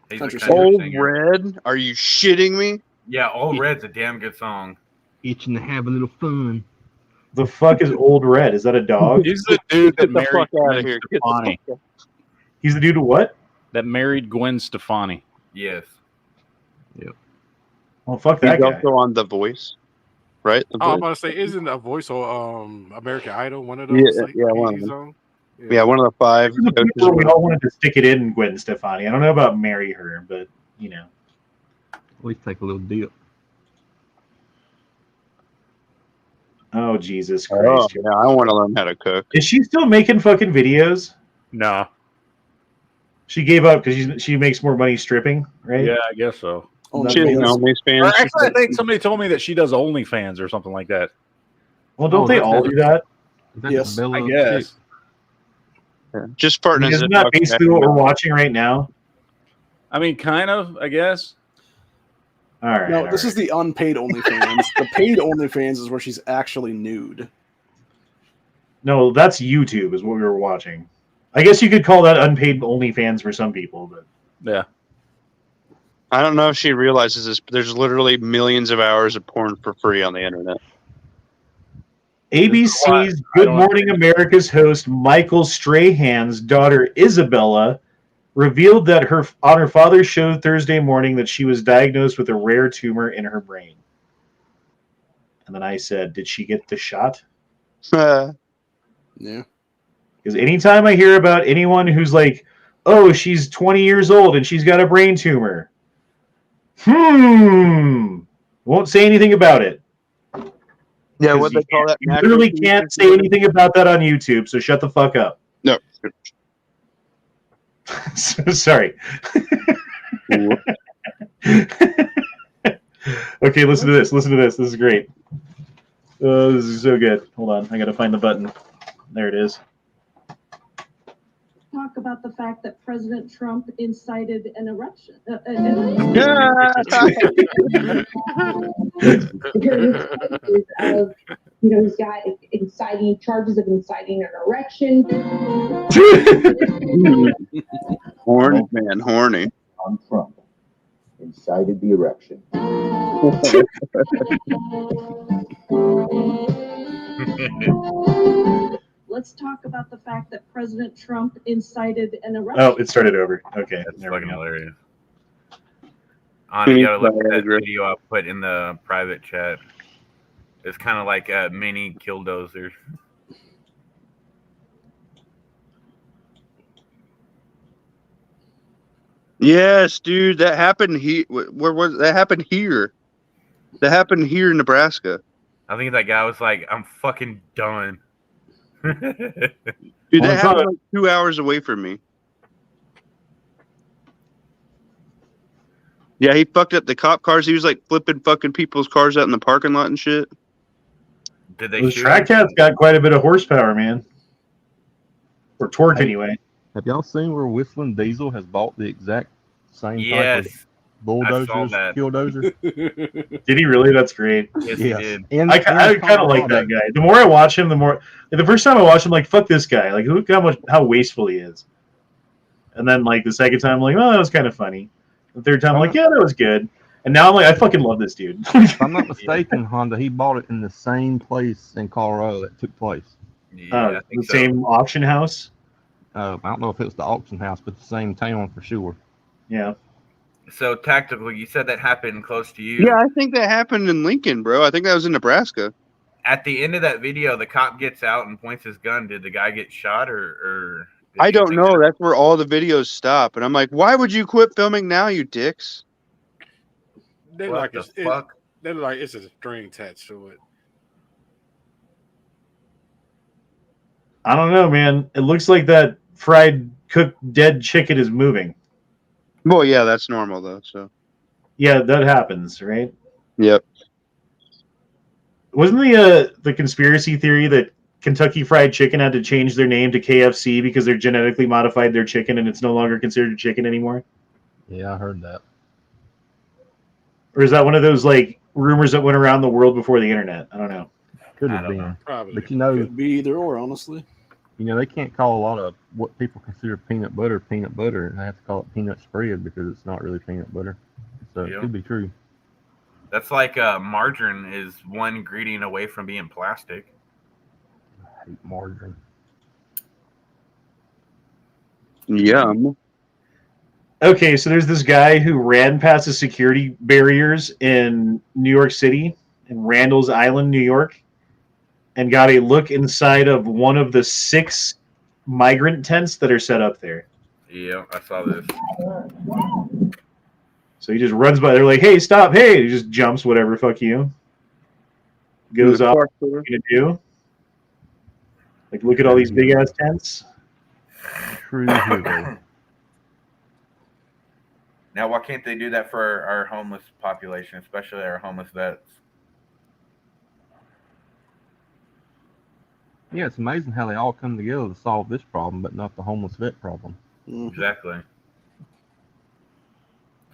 He's a Country country Old singer. Red? Are you shitting me? Yeah, Old Red's a damn good song. Itching to have a little fun. The fuck is Old Red? Is that a dog? He's the dude that Get the married fuck out Gwen of here. Get the Stefani. fuck out. He's the dude who what? That married Gwen Stefani. Yes. Well, fuck He's that guy. also on The Voice, right? The Oh, I'm Voice? about to say, isn't a voice or American Idol one of those? Yeah, like, yeah, one of he's them. on? Yeah, one of the five. This is the coaches people we were- all wanted to stick it in Gwen Stefani. I don't know about marry her, but you know. At least take a little dip. Oh, Jesus Christ. Oh, yeah, I want to learn how to cook. Is she still making fucking videos? No. She gave up because she makes more money stripping, right? Yeah, I guess so. She has an OnlyFans. Or actually, I think somebody told me that she does OnlyFans or something like that. Well, don't they all do that? Yes, I guess. Just partners. Isn't that basically what we're watching right now? I mean, kind of, I guess. All right. No, this is the unpaid OnlyFans. The paid OnlyFans is where she's actually nude. No, that's YouTube is what we were watching. I guess you could call that unpaid OnlyFans for some people, but yeah. I don't know if she realizes this, but there's literally millions of hours of porn for free on the internet. ABC's Good Morning America's host Michael Strahan's daughter Isabella revealed that on her father's show Thursday morning that she was diagnosed with a rare tumor in her brain. And then I said, did she get the shot? Yeah. Because anytime I hear about anyone who's like, oh, she's 20 years old and she's got a brain tumor. Won't say anything about it. Yeah, what they call that? You literally can't say anything about that on YouTube, so shut the fuck up. No. Sorry. Okay, listen to this. Listen to this. This is great. This is so good. Hold on. I got to find the button. There it is. Talk about the fact that President Trump incited an eruption. He's got charges of inciting an erection. Horny, man, horny. On Trump incited the erection. Let's talk about the fact that President Trump incited an eruption. Oh, it started over. Okay. That's fucking hilarious. You gotta look at that video I put in the private chat. It's kind of like a mini killdozer. Yes, dude, that happened here. Where was that? Happened here. That happened here in Nebraska. I think that guy was like, "I'm fucking done." Dude, that happened like 2 hours away from me. Yeah, he fucked up the cop cars. He was like flipping fucking people's cars out in the parking lot and shit. Did they? The Track Cat's got quite a bit of horsepower, man. Or torque, anyway. Have y'all seen where Whistling Diesel has bought the exact same type Yes. of bulldozers, killdozer? Did he really? That's great. Yes, he did. I kind of like that guy. The more I watch him, the first time I watched him, like, fuck this guy. Like, look how wasteful he is. And then, like, the second time, I'm like, oh, that was kind of funny. The third time, I'm like, yeah, that was good. And now I'm like, I fucking love this dude. If I'm not mistaken, Honda, he bought it in the same place in Colorado that took place. Yeah, the same auction house? I don't know if it was the auction house, but the same town for sure. Yeah. So tactically, you said that happened close to you. Yeah, I think that happened in Lincoln, bro. I think that was in Nebraska. At the end of that video, the cop gets out and points his gun. Did the guy get shot or I don't know. That's where all the videos stop. And I'm like, why would you quit filming now, you dicks? They What like the it's, fuck? They're like it's a string attached to it. I don't know, man. It looks like that fried cooked dead chicken is moving. Well, yeah, that's normal though. So Yeah, that happens, right? Yep. Wasn't the conspiracy theory that Kentucky Fried Chicken had to change their name to KFC because they're genetically modified their chicken and it's no longer considered chicken anymore? Yeah, I heard that. Or is that one of those like rumors that went around the world before the internet? I don't know. Could have been. Probably. But you know, Could be either or, honestly. they can't call a lot of what people consider peanut butter, and they have to call it peanut spread because it's not really peanut butter. So Yeah. it could be true. That's like margarine is one ingredient away from being plastic. I hate margarine. Yum. Okay, so there's this guy who ran past the security barriers in New York City, in Randall's Island, New York, and got a look inside of one of the 6 migrant tents that are set up there. Yeah, I saw this. So he just runs by. They're like, hey, stop. Hey. He just jumps, whatever, fuck you. goes off. Park What are you gonna do? Like, look at all these big ass tents. True hero. Now, why can't they do that for our homeless population, especially our homeless vets? Yeah, it's amazing how they all come together to solve this problem, but not the homeless vet problem. Exactly.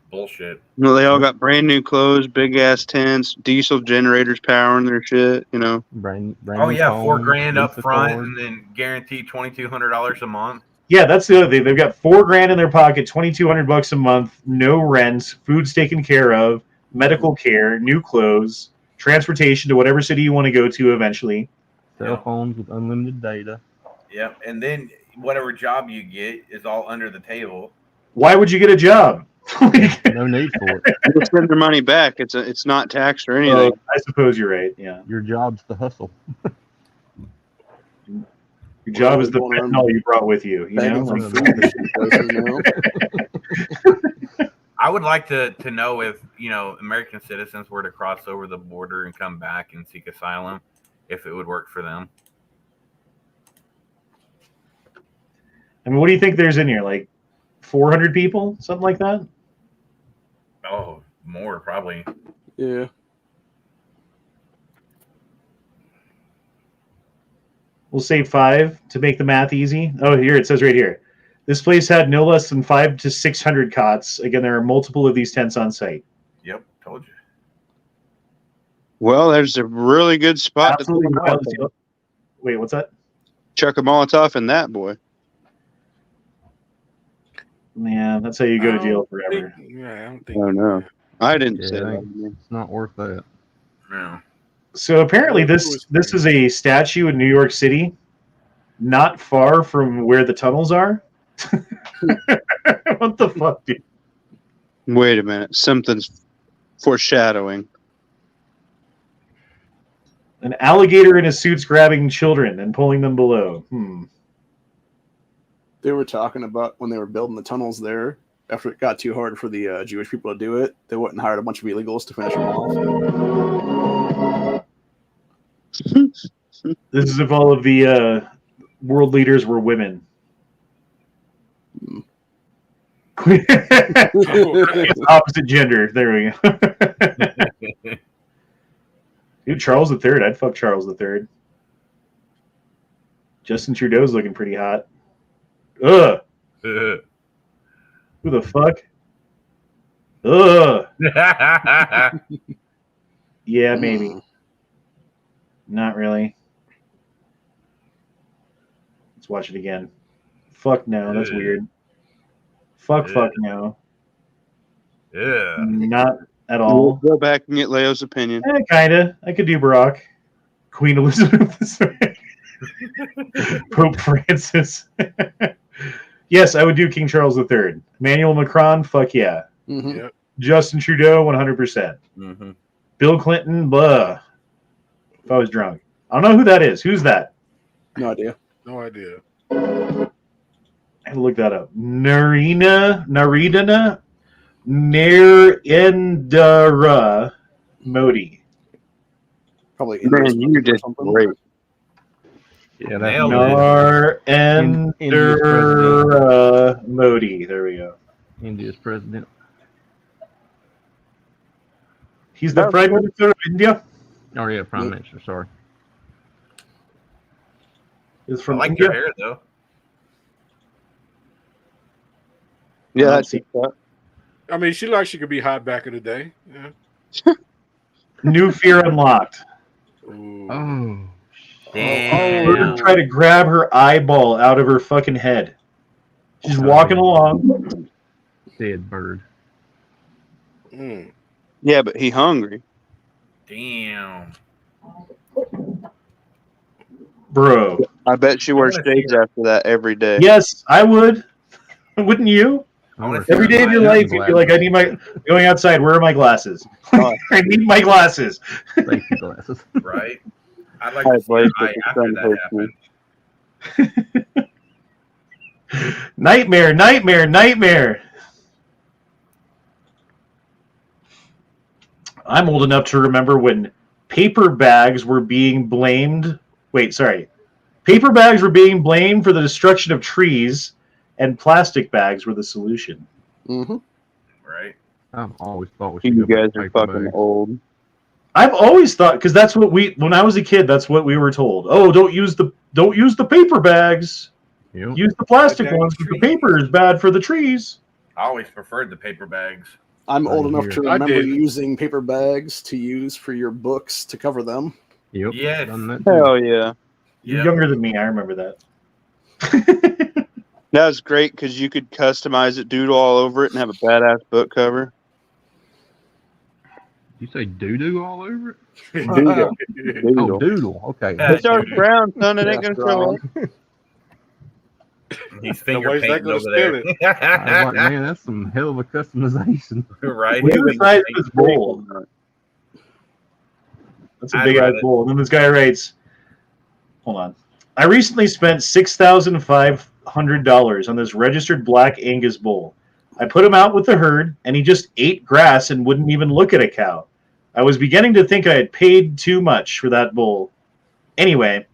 Bullshit. You know, they all got brand new clothes, big ass tents, diesel generators powering their shit. You know. Brand Oh new yeah, phones, $4,000 up Visa front, cards. and then guaranteed $2,200 a month. Yeah, that's the other thing. They've got $4,000 in their pocket, $2,200 a month, no rent, food's taken care of, medical care, new clothes, transportation to whatever city you want to go to eventually. Cell phones with unlimited data. Yep, and then whatever job you get is all under the table. Why would you get a job? No need for it. They'll send their money back. It's not taxed or anything. I suppose you're right. Yeah. Your job's the hustle. Your job is the fentanyl you brought with you. You know? I would like to know if, American citizens were to cross over the border and come back and seek asylum, if it would work for them. I mean, what do you think there's in here? Like 400 people? Something like that? Oh, more probably. Yeah. We'll say 5 to make the math easy. Oh, here it says right here. This place had no less than 500 to 600 cots. Again, there are multiple of these tents on site. Yep, told you. Well, there's a really good spot Absolutely to wild. Wait, what's that? chuck a Molotov in that boy. Man, that's how you go to jail forever. I don't think. Oh no, I didn't say Yeah, that. it's not worth that. No. So apparently this is a statue in New York City, not far from where the tunnels are. What the fuck, dude? Wait a minute, something's foreshadowing. An alligator in a suit's grabbing children and pulling them below. They were talking about when they were building the tunnels there, after it got too hard for the Jewish people to do it, they went and hired a bunch of illegals to finish them off. This is if all of the world leaders were women. It's opposite gender. There we go. Dude, Charles III. I'd fuck Charles III. Justin Trudeau's looking pretty hot. Ugh. Who the fuck? Ugh. Yeah, maybe. Not really. Let's watch it again. Fuck no, that's weird. Fuck no. Yeah. Not at We'll all. go back and get Leo's opinion. Kinda. I could do Barack. Queen Elizabeth. Pope Francis. Yes, I would do King Charles III. Emmanuel Macron, fuck yeah. Mm-hmm. Yep. Justin Trudeau, 100%. Mm-hmm. Bill Clinton, blah. If I was drunk. I don't know who that is. Who's that? No idea. No idea. I had to look that up. Narendra Modi. Probably Man, you did great. Yeah, Narendra Modi. There we go. India's president. He's the Prime Minister of India. Oh yeah, Prime Minister. Sorry. Is from I like India. your hair though. Yeah, that's it. I mean, she like she could be hot back in the day. Yeah. New fear unlocked. Ooh. Oh. Bird tried to grab her eyeball out of her fucking head. She's walking along. Dead bird. Mm. Yeah, but he hungry. Damn. Bro. I bet she wears shades after that every day. Yes, I would. Wouldn't you? Every day of your life, you'd be like, I need my going outside. Where are my glasses? I need my glasses. Safety glasses. Right. I'd like to see an eye after that happened. Nightmare, nightmare, nightmare. I'm old enough to remember when paper bags were being blamed. Paper bags were being blamed for the destruction of trees, and plastic bags were the solution. Mm-hmm. Right. I've always thought we should You go back guys to are paper fucking bags. old. I've always thought, because that's what when I was a kid, that's what we were told. Oh, don't use the paper bags. Yep. Use the plastic down ones, the but the tree. paper is bad for the trees. I always preferred the paper bags. I'm old Same enough here. to I remember did. using paper bags to use for your books to cover them. Yep. Yes. Done that too. Hell yeah. You're Yep. younger than me. I remember that. That was great because you could customize it, doodle all over it, and have a badass book cover. You say doo-doo all over it? Doodle. Oh, doodle. Okay. Yeah. It's our brown, son. It ain't gonna show up. He's The finger way's not painting gonna over there. I was like, man, that's some hell of a customization. Right. Look at the size of this bowl. That's a I big ass read it. bowl. And then this guy writes, hold on. I recently spent $6,500 on this registered black Angus bull. I put him out with the herd, and he just ate grass and wouldn't even look at a cow. I was beginning to think I had paid too much for that bull. Anyway,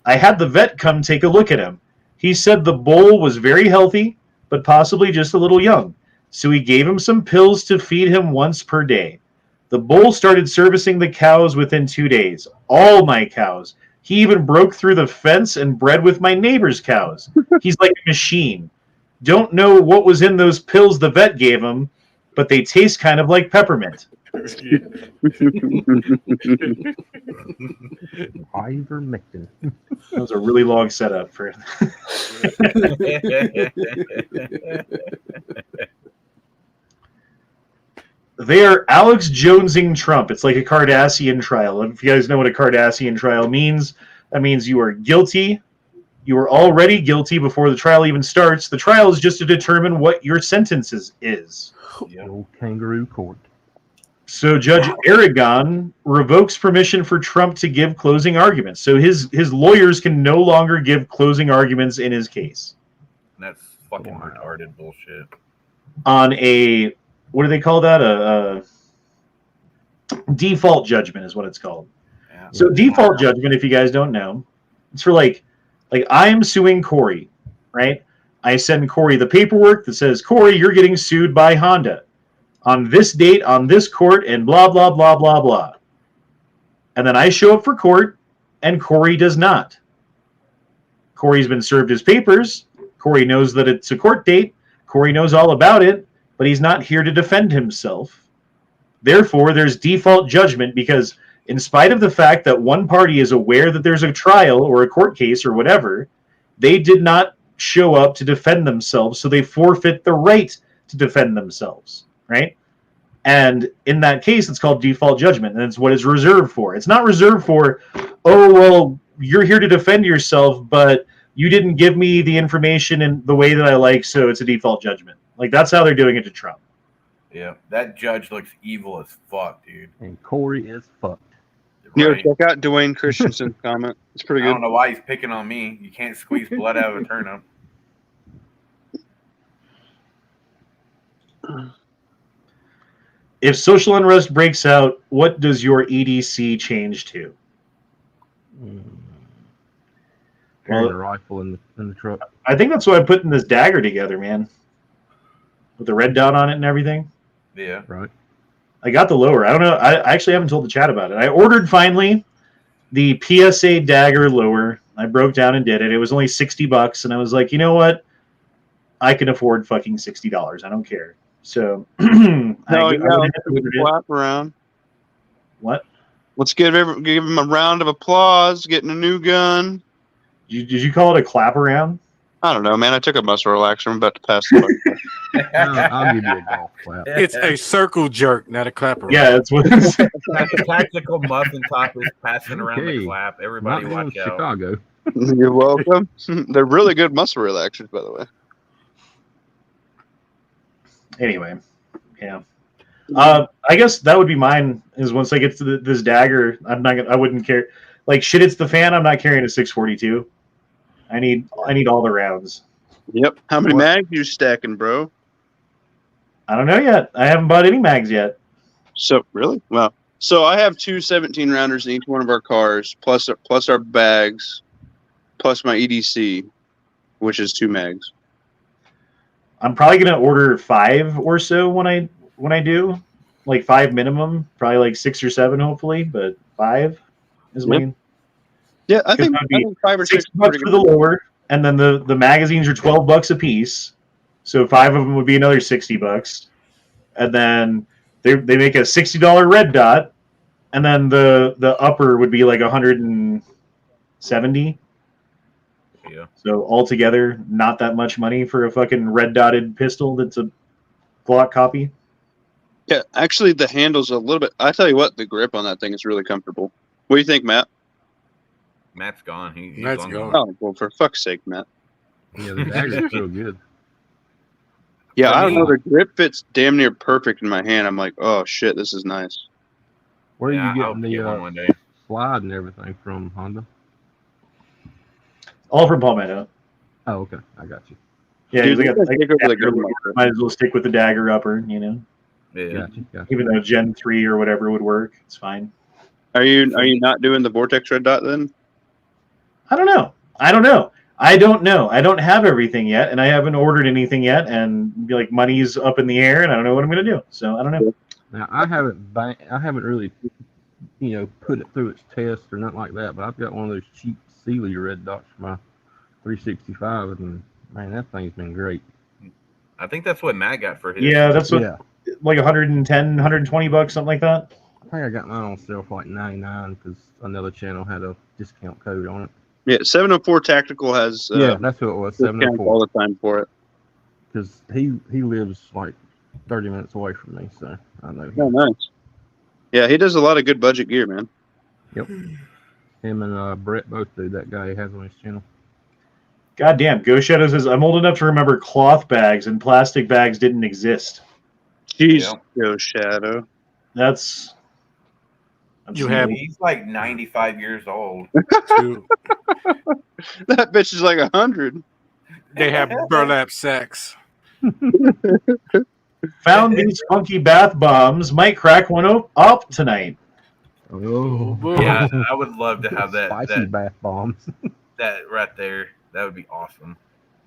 I had the vet come take a look at him. He said the bull was very healthy, but possibly just a little young. So he gave him some pills to feed him once per day. The bull started servicing the cows within 2 days. All my cows. He even broke through the fence and bred with my neighbor's cows. He's like a machine. Don't know what was in those pills the vet gave him, but they taste kind of like peppermint. Ivermectin. That was a really long setup for They are Alex Jonesing Trump. It's like a Cardassian trial. If you guys know what a Cardassian trial means, that means you are guilty. You are already guilty before the trial even starts. The trial is just to determine what your sentence is. The old kangaroo court. So Judge Aragon revokes permission for Trump to give closing arguments. So his lawyers can no longer give closing arguments in his case. That's fucking retarded bullshit. On a, what do they call that? A default judgment is what it's called. Yeah. So default judgment, if you guys don't know, it's for like I'm suing Corey, right? I send Corey the paperwork that says, Corey, you're getting sued by Honda on this date, on this court, and blah, blah, blah, blah, blah. And then I show up for court, and Corey does not. Corey's been served his papers. Corey knows that it's a court date. Corey knows all about it, but he's not here to defend himself. Therefore, there's default judgment because in spite of the fact that one party is aware that there's a trial or a court case or whatever, they did not show up to defend themselves, so they forfeit the right to defend themselves, right? And in that case, it's called default judgment, and it's what it's reserved for. It's not reserved for, oh, well, you're here to defend yourself, but you didn't give me the information in the way that I like, so it's a default judgment. Like, that's how they're doing it to Trump. Yeah, that judge looks evil as fuck, dude. And Corey is fucked. Yo, Right? check out Dwayne Christensen's comment. It's pretty I good. don't know why he's picking on me. You can't squeeze blood out of a turnip. If social unrest breaks out, what does your EDC change to? Carrying a rifle in the truck. I think that's why I'm putting this dagger together, man. With the red dot on it and everything. Yeah. Right. I got the lower. I don't know. I actually haven't told the chat about it. I ordered finally the PSA dagger lower. I broke down and did it. It was only $60, and I was like, you know what? I can afford fucking $60. I don't care. So Clap around. What? Let's give him a round of applause. Getting a new gun. Did you call it a clap around? I don't know, man. I took a muscle relaxer. I'm about to pass the I'll give you a golf clap. It's a circle jerk, not a clap around. Yeah, that's what it's. Tactical muffin top is passing around the Okay. clap. Everybody Not in watch out. Chicago. You're welcome. They're really good muscle relaxers, by the way. Anyway, yeah. I guess that would be mine. Is once I get to this dagger, I wouldn't care. Like shit, it's the fan. I'm not carrying a 642. I need all the rounds. Yep. How many mags you stacking, bro? I don't know yet. I haven't bought any mags yet. So really? Well, So I have two 17 rounders in each one of our cars, plus our bags, plus my EDC, which is 2 mags. I'm probably gonna order 5 or so when I do, like 5 minimum, probably like 6 or 7 hopefully, but 5 is my. Yeah, I think 5 or 6 $6 for the lower, and then the magazines are $12 a piece, so 5 of them would be another $60, and then they make a $60 red dot, and then the upper would be like $170. Yeah. So altogether, not that much money for a fucking red dotted pistol that's a Glock copy. Yeah, actually, the handle's a little bit. I tell you what, the grip on that thing is really comfortable. What do you think, Matt? Matt's gone. He's Matt's on gone. Oh, well, for fuck's sake, Matt. Yeah, the dagger's so good. Yeah, I don't know. The grip fits damn near perfect in my hand. I'm like, oh shit, this is nice. Where are Yeah, you I hope getting to get one the one day. slide and everything from, Honda? All from Palmetto. Oh, okay. I got you. Yeah, Dude, they got, let's like, take over the dagger, gun might as well stick with the dagger upper, you know. Yeah. Gotcha. Even though Gen 3 or whatever would work, it's fine. Are you not doing the Vortex red dot then? I don't know. I don't have everything yet, and I haven't ordered anything yet, and like money's up in the air, and I don't know what I'm gonna do. So I don't know. Now I haven't really, put it through its test or nothing like that. But I've got one of those cheap Sealy red dots for my 365, and man, that thing's been great. I think that's what Matt got for his. Yeah, that's what, Yeah. like $110, $120, something like that. I think I got mine on sale for like 99 because another channel had a discount code on it. Yeah, 704 Tactical has Yeah, that's who it was. discounts 704. all the time for it. Because he lives like 30 minutes away from me, so I know him. Oh, nice. Yeah, he does a lot of good budget gear, man. Yep. Him and Brett both do. That guy he has on his channel. Goddamn, Ghost Shadow says I'm old enough to remember cloth bags and plastic bags didn't exist. Jeez, Yo Shadow. That's. He's like 95 years old. That bitch is like 100. They have burlap sacks. Found these funky bath bombs. Might crack one up tonight. Oh, Yeah, I would love to have that. Spicy bath bombs. That right there. That would be awesome.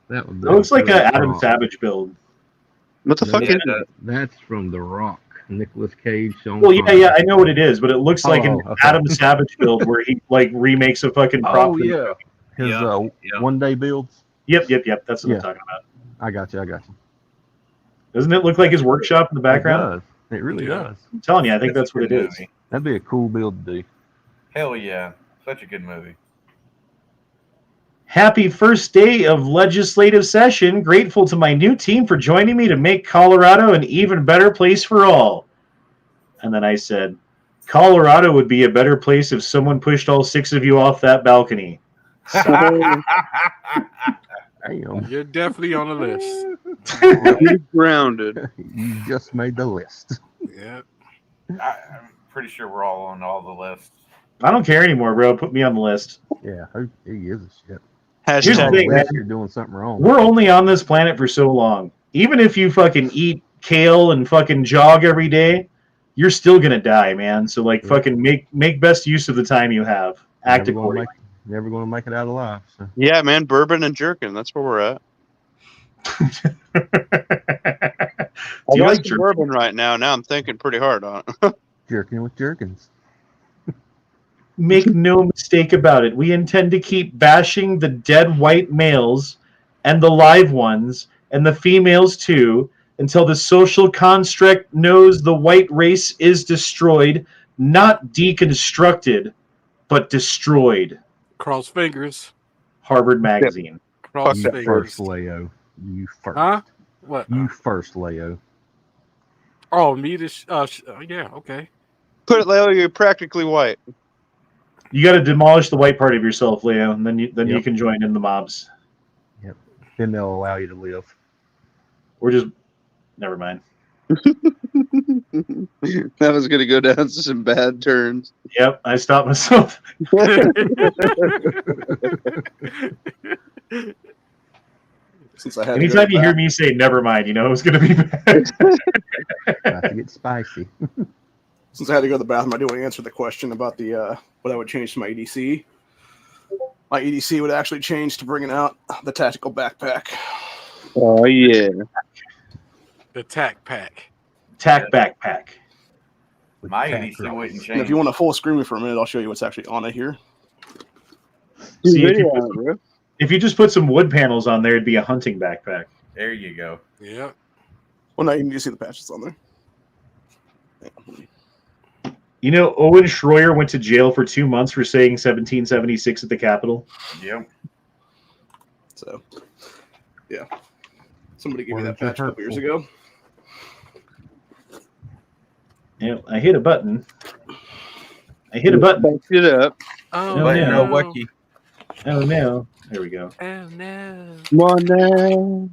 That would be. It looks like really an Adam strong. Savage build. What the fuck is that? That's from The Rock. Nicolas Cage. Well, yeah, I know what it is, but it looks like an okay. Adam Savage build where he like remakes a fucking prop. Oh yeah, his one day builds. Yep. That's what I'm talking about. I got you. Doesn't it look like his workshop in the background? It does. It really does. I'm telling you, I think that's what it is. That'd be a cool build to do. Hell yeah. Such a good movie. Happy first day of legislative session. Grateful to my new team for joining me to make Colorado an even better place for all. And then I said, Colorado would be a better place if someone pushed all 6 of you off that balcony. You're definitely on the list. You're grounded. You just made the list. Yeah. I'm pretty sure we're all on all the lists. I don't care anymore, bro. Put me on the list. Yeah, who gives a shit? Here's the thing, man. You're doing something wrong. We're only on this planet for so long. Even if you fucking eat kale and fucking jog every day, you're still gonna die, man. So like, fucking make best use of the time you have. Act accordingly. Never going to make it out alive. So. Yeah, man, bourbon and jerkin. That's where we're at. Do I you got like some jerkin? bourbon right now. Now I'm thinking pretty hard on it. Jerking with jerkins. Make no mistake about it. We intend to keep bashing the dead white males and the live ones and the females too until the social construct knows the white race is destroyed, not deconstructed, but destroyed. Cross fingers. Harvard Magazine. Cross You fingers. first, Leo. You first. Huh? What? You first, Leo. Oh, me to yeah, okay. Put it, Leo, you're practically white. You got to demolish the white part of yourself, Leo, and then you can join in the mobs. Yep. Then they'll allow you to live. Or just never mind. That was going to go down some bad turns. Yep, I stopped myself. Since I had Anytime you hear me say never mind, you know it's going to be bad. About to get spicy. Since I had to go to the bathroom, I do want to answer the question about the what I would change to my EDC. My EDC would actually change to bringing out the tactical backpack. Oh yeah, The tack pack. Tack backpack. My EDC wouldn't change. And if you want to full screen me for a minute, I'll show you what's actually on it here. See, if you just put some wood panels on there, it'd be a hunting backpack. There you go. Yeah. Well, now you need to see the patches on there. You know, Owen Schroyer went to jail for 2 months for saying 1776 at the Capitol. Yep. So, yeah. Somebody gave me that patch a couple years ago. Yeah, I hit a button. Back it up. Oh, Oh, no. Wiki. Oh no! There we go. Oh, no. Come on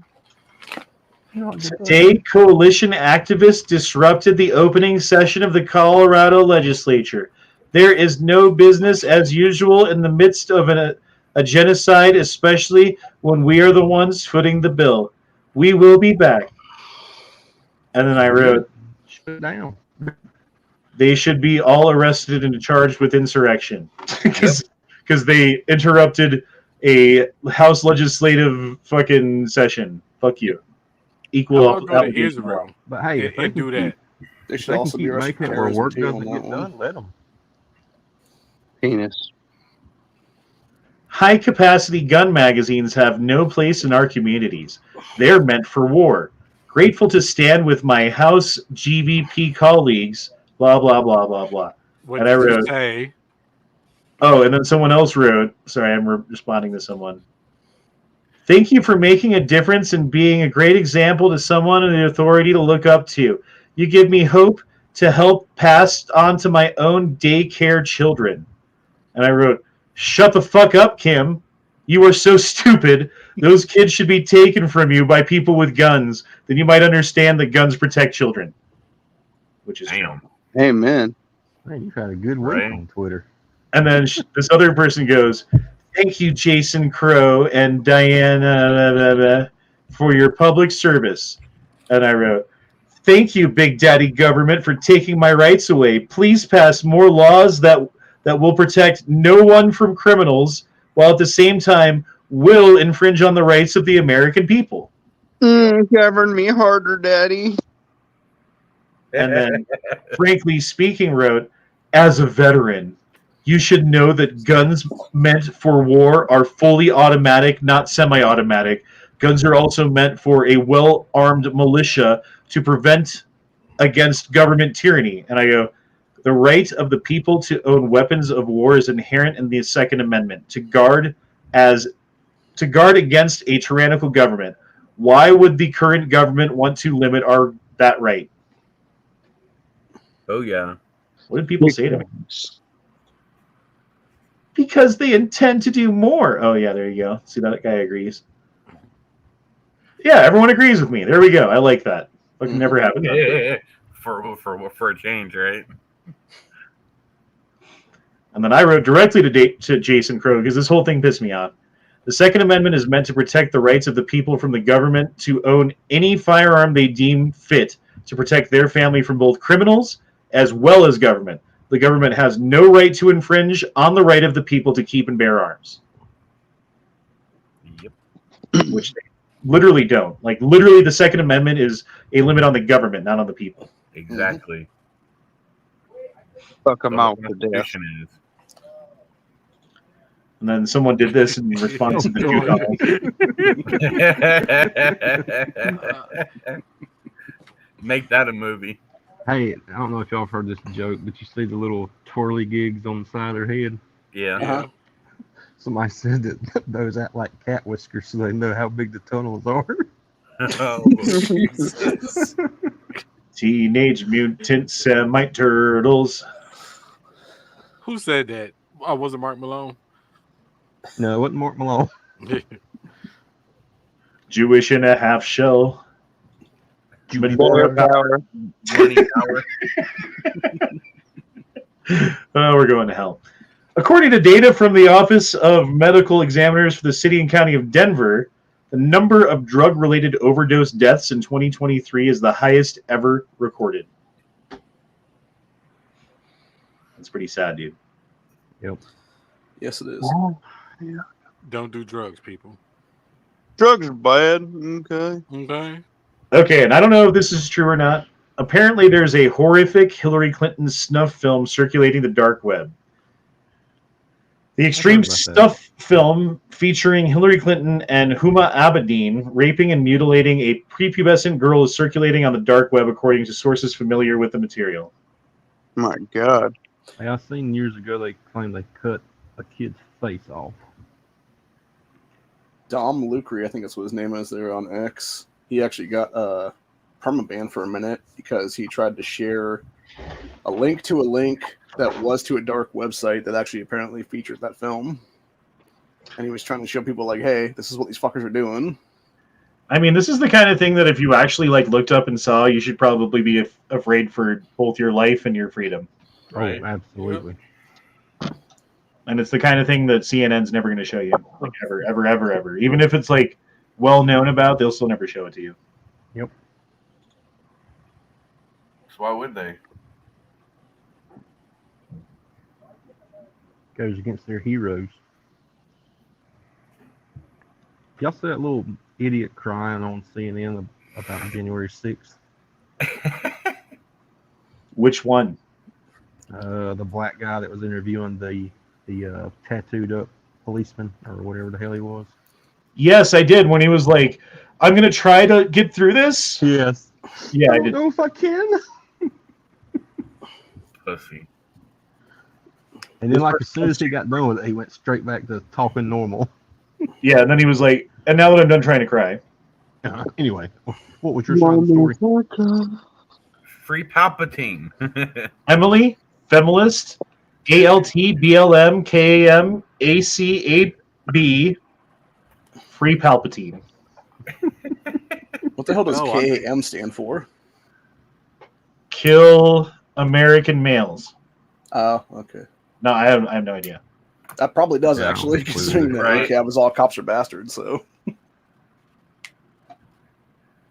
now. Today, coalition activists disrupted the opening session of the Colorado legislature. There is no business as usual in the midst of a genocide, especially when we are the ones footing the bill. We will be back. And then I wrote, Shut down. they should be all arrested and charged with insurrection because they interrupted a House legislative fucking session. Fuck you. Equal I'm gonna go to obligation law. Israel But hey, if they and do can that. They If should they also can be keep arrested for making it where terrorism work too doesn't on get that done, one. let them. Penis. High-capacity gun magazines have no place in our communities. They're meant for war. Grateful to stand with my House GVP colleagues, blah, blah, blah, blah, blah. What And I did you wrote, say? oh, and then someone else wrote, sorry, I'm responding to someone. Thank you for making a difference and being a great example to someone in the authority to look up to. You give me hope to help pass on to my own daycare children. And I wrote, shut the fuck up, Kim. You are so stupid. Those kids should be taken from you by people with guns. Then you might understand that guns protect children. Which is true. Amen. Man, you've had a good week on Twitter. And then this other person goes, thank you, Jason Crow and Diana for your public service. And I wrote, thank you, Big Daddy government, for taking my rights away. Please pass more laws that will protect no one from criminals, while at the same time will infringe on the rights of the American people. Govern me harder, Daddy. And then, frankly speaking, wrote, as a veteran, you should know that guns meant for war are fully automatic, not semi-automatic. Guns are also meant for a well-armed militia to prevent against government tyranny. And I go, the right of the people to own weapons of war is inherent in the Second Amendment to guard against a tyrannical government. Why would the current government want to limit that right? Oh yeah. What did people say to me? Because they intend to do more. Oh yeah, there you go. See, that guy agrees. Yeah, everyone agrees with me. There we go. I like that. Like never happened. For a change, right? And then I wrote directly to Jason Crow because this whole thing pissed me off. The Second Amendment is meant to protect the rights of the people from the government to own any firearm they deem fit to protect their family from both criminals as well as government. The government has no right to infringe on the right of the people to keep and bear arms. Yep. Which they literally don't. Like, literally, the Second Amendment is a limit on the government, not on the people. Exactly. Fuck them out for death. And then someone did this in response to the Jew. Make that a movie. Hey, I don't know if y'all have heard this joke, but you see the little twirly gigs on the side of their head? Yeah. Somebody said that those act like cat whiskers so they know how big the tunnels are. Oh, Jesus. Teenage Mutant Semite Turtles. Who said that? Oh, was it Mark Malone? No, it wasn't Mark Malone. Jewish in a half shell. Money power. Oh, we're going to hell. According to data from the Office of Medical Examiners for the City and County of Denver, the number of drug-related overdose deaths in 2023 is the highest ever recorded. It's pretty sad, dude. Yep. Yes, it is. Yeah. Don't do drugs, people. Drugs are bad. Okay. Okay. Okay, and I don't know if this is true or not. Apparently, there's a horrific Hillary Clinton snuff film circulating the dark web. The extreme stuff film featuring Hillary Clinton and Huma Abedin raping and mutilating a prepubescent girl is circulating on the dark web, according to sources familiar with the material. My God. Hey, I seen years ago they claimed they cut a kid's face off. Dom Lucre, I think that's what his name is there on X. He actually got permaban for a minute because he tried to share a link to a link that was to a dark website that actually apparently featured that film. And he was trying to show people like, hey, this is what these fuckers are doing. I mean, this is the kind of thing that if you actually looked up and saw, you should probably be afraid for both your life and your freedom. Right. Oh, absolutely. And it's the kind of thing that CNN's never going to show you, ever. Even if it's well known about, they'll still never show it to you. Yep. So why would they? Goes against their heroes. Y'all see that little idiot crying on CNN about January 6th? Which one? The black guy that was interviewing the tattooed up policeman or whatever the hell he was. Yes, I did. When he was like, "I'm going to try to get through this." Yes. Yeah, I don't did. know if I can. Pussy. And then, as soon as he got done with it, he went straight back to talking normal. Yeah, and then he was like, "And now that I'm done trying to cry." Anyway, what was your side of the story? Free Palpatine. Emily, feminist, ALT, BLM, KAM, ACAB, Free Palpatine. What the hell does KAM stand for? Kill American males. Oh, okay. No, I have no idea. That probably does, actually, considering that ACAB is all cops are bastards, so.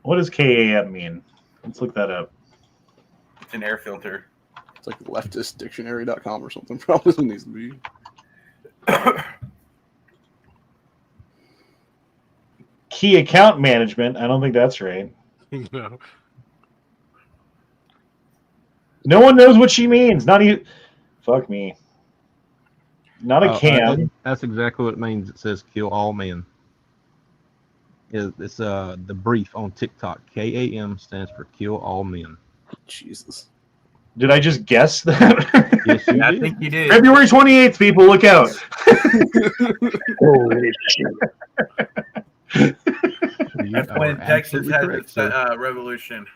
What does KAM mean? Let's look that up. It's an air filter. It's like leftistdictionary.com or something. Probably needs to be. Key account management. I don't think that's right. No. No one knows what she means. Not even. Fuck me. Not a cam. That's exactly what it means. It says kill all men. It's the brief on TikTok. KAM stands for kill all men. Jesus. Did I just guess that? Yes, you I did. think you did. February 28th, people, look out. Holy shit. That's when Texas had its revolution.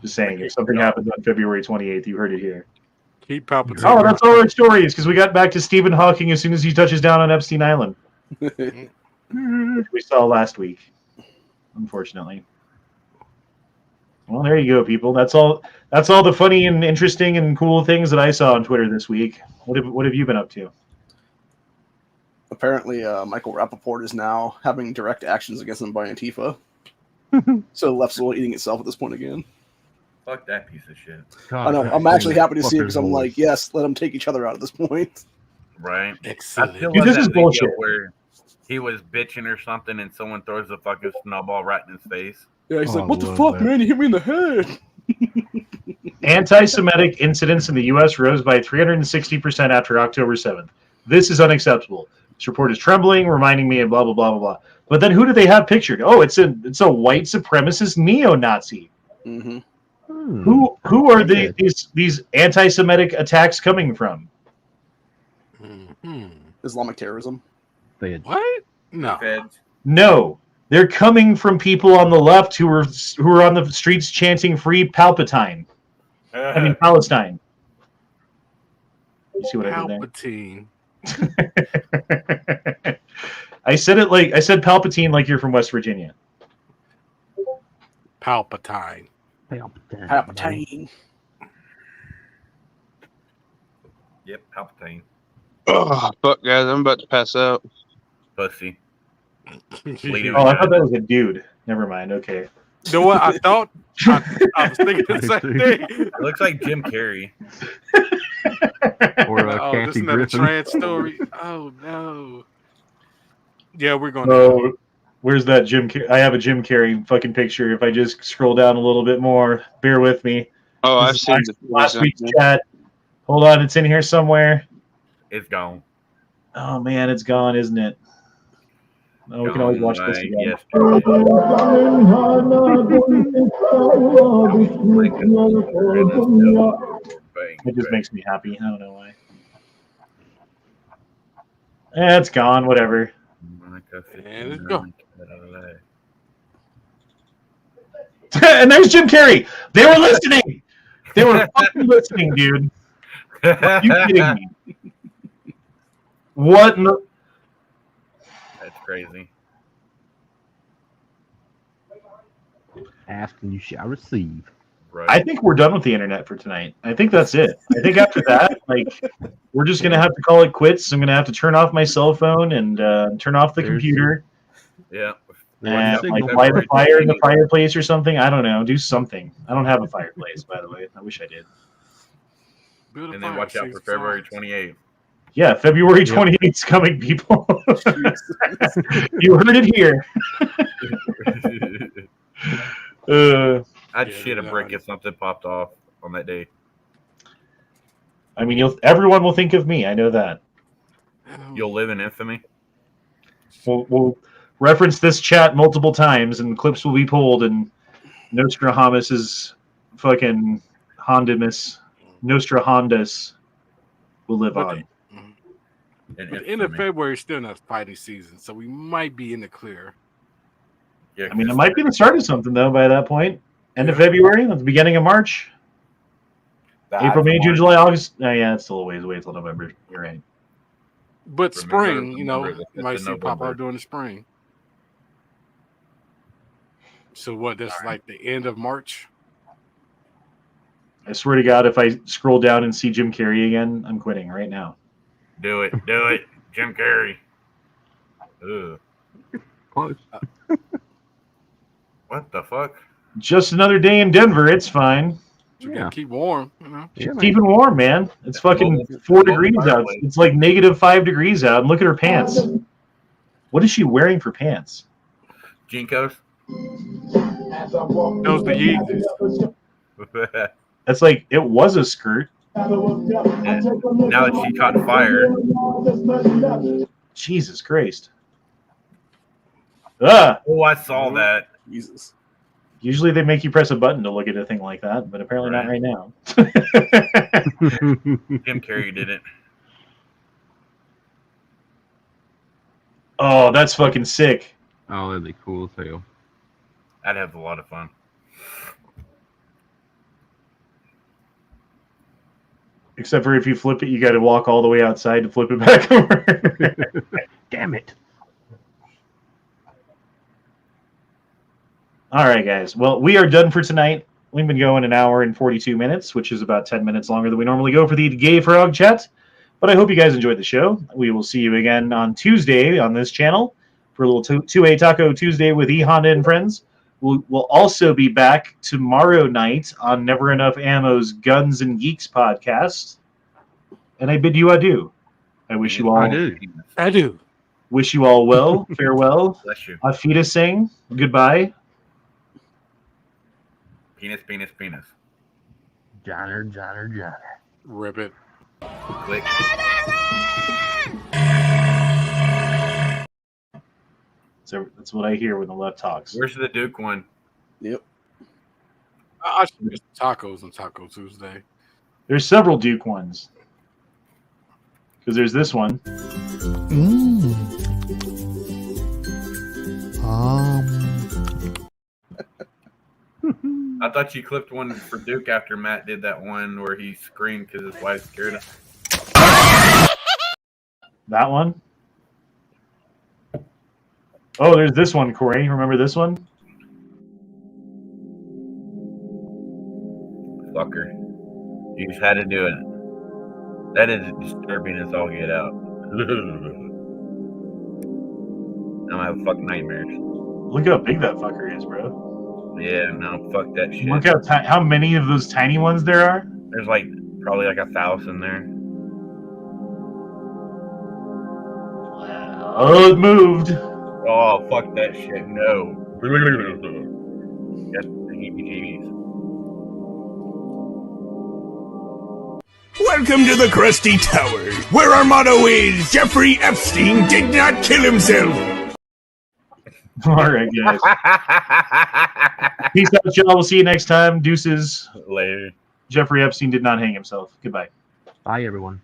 Just saying, if something happens on February 28th, you heard it here. Keep Palpatine. Oh, that's all our stories, because we got back to Stephen Hawking as soon as he touches down on Epstein Island. Which we saw last week, unfortunately. Well, there you go, people. That's all the funny and interesting and cool things that I saw on Twitter this week. What have you been up to? Apparently, Michael Rappaport is now having direct actions against him by Antifa. So the left's eating itself at this point again. Fuck that piece of shit. God, I know. I'm actually happy to see it fuckers because I'm like, yes, let them take each other out at this point. Right. Excellent. I still Dude, love this that is video bullshit. where he was bitching or something and someone throws a fucking snowball right in his face. Yeah, he's Oh, like, what I the love fuck, that. man? You hit me in the head. Anti-Semitic incidents in the U.S. rose by 360% after October 7th. This is unacceptable. This report is trembling, reminding me of blah, blah, blah, blah, blah. But then who do they have pictured? Oh, it's a white supremacist neo-Nazi. Mm-hmm. Who are these anti-Semitic attacks coming from? Mm-hmm. Islamic terrorism. What? No. Feds. No, they're coming from people on the left who are on the streets chanting "Free Palpatine." I mean Palestine. You see what Palpatine. I did there? I said Palpatine like you're from West Virginia. Palpatine. Palpatine. Yep, Palpatine. Oh, fuck, guys. I'm about to pass out. Pussy. Oh, I thought that was a dude. Never mind. Okay. You know what? I thought I was thinking the same thing. It looks like Jim Carrey. Or Oh, this Kathy another Griffin. trans story. Oh no. Yeah, we're going to. Oh, where's that Jim? I have a Jim Carrey fucking picture. If I just scroll down a little bit more, bear with me. Oh, This I've is seen last week's chat. Hold on, it's in here somewhere. It's gone. Oh man, it's gone, isn't it? Oh, we can always watch this again. Yes. It just makes me happy. I don't know why. It's gone. Whatever. And let's go. And there's Jim Carrey. They were listening. They were fucking listening, dude. Are you kidding me? What? That's crazy. Ask and you shall receive. Right. I think we're done with the internet for tonight. I think that's it. I think after that, like, we're just gonna have to call it quits. I'm gonna have to turn off my cell phone and turn off the computer. Yeah. And like light a fire in the fireplace or something. I don't know. Do something. I don't have a fireplace, by the way. I wish I did. And then watch out for February 28th. Yeah, February 28th is coming, people. You heard it here. I'd shit a brick if something popped off on that day. I mean, everyone will think of me. I know that. You'll live in infamy. We'll reference this chat multiple times, and clips will be pulled, and Nostradamus' fucking Nostradamus will live on. But the end of February is still not fighting season, so we might be in the clear. Yeah, I mean, it might be the start of something, though, by that point. End of February, at the beginning of March. April, May, June, July, August. Oh, yeah, it's still a ways away till November. You're right. But spring, you know, November, you might see pop November. out during the spring. So what? That's like the end of March. I swear to God, if I scroll down and see Jim Carrey again, I'm quitting right now. Do it. Do it. Jim Carrey. Ugh. Close. What the fuck? Just another day in Denver. It's fine. You gotta keep warm, you know. Yeah, Keeping warm, man. It's fucking 4 degrees out. It's like -5 degrees out. And look at her pants. What is she wearing for pants? Jinkos? Those the Yeezys. That's like, it was a skirt. And now that she caught fire. Jesus Christ. Ah! Oh, I saw that. Jesus. Usually they make you press a button to look at a thing like that, but apparently not right now. Jim Carrey did it. Oh, that's fucking sick. Oh, that'd be cool as hell. I'd have a lot of fun. Except for if you flip it, you got to walk all the way outside to flip it back over. Damn it. All right, guys. Well, we are done for tonight. We've been going an hour and 42 minutes, which is about 10 minutes longer than we normally go for the Gay Frog Chat. But I hope you guys enjoyed the show. We will see you again on Tuesday on this channel for a little 2A Taco Tuesday with E Honda and friends. We'll also be back tomorrow night on Never Enough Ammo's Guns and Geeks podcast. And I bid you adieu. I wish you all. I do. Wish you all well. Farewell. Bless you. Auf Wiedersehen. Goodbye. Penis, penis, penis. Johnner, Johnner, Johnner. Rip it. Click. So that's what I hear when the left talks. Where's the Duke one? Yep. I should miss tacos on Taco Tuesday. There's several Duke ones. Because there's this one. I thought you clipped one for Duke after Matt did that one where he screamed because his wife scared him. That one? Oh, there's this one, Corey. Remember this one? Fucker. You just had to do it. That is disturbing as all get out. I'm gonna have fucking nightmares. Look how big that fucker is, bro. Yeah, no, fuck that shit. Look how many of those tiny ones there are. There's like probably like 1,000 there. Oh, it moved. Oh, fuck that shit. No. That's the heebie-jeebies. Welcome to the Krusty Tower, where our motto is Jeffrey Epstein did not kill himself. All right, guys. Peace out, y'all. We'll see you next time. Deuces. Later. Jeffrey Epstein did not hang himself. Goodbye. Bye, everyone.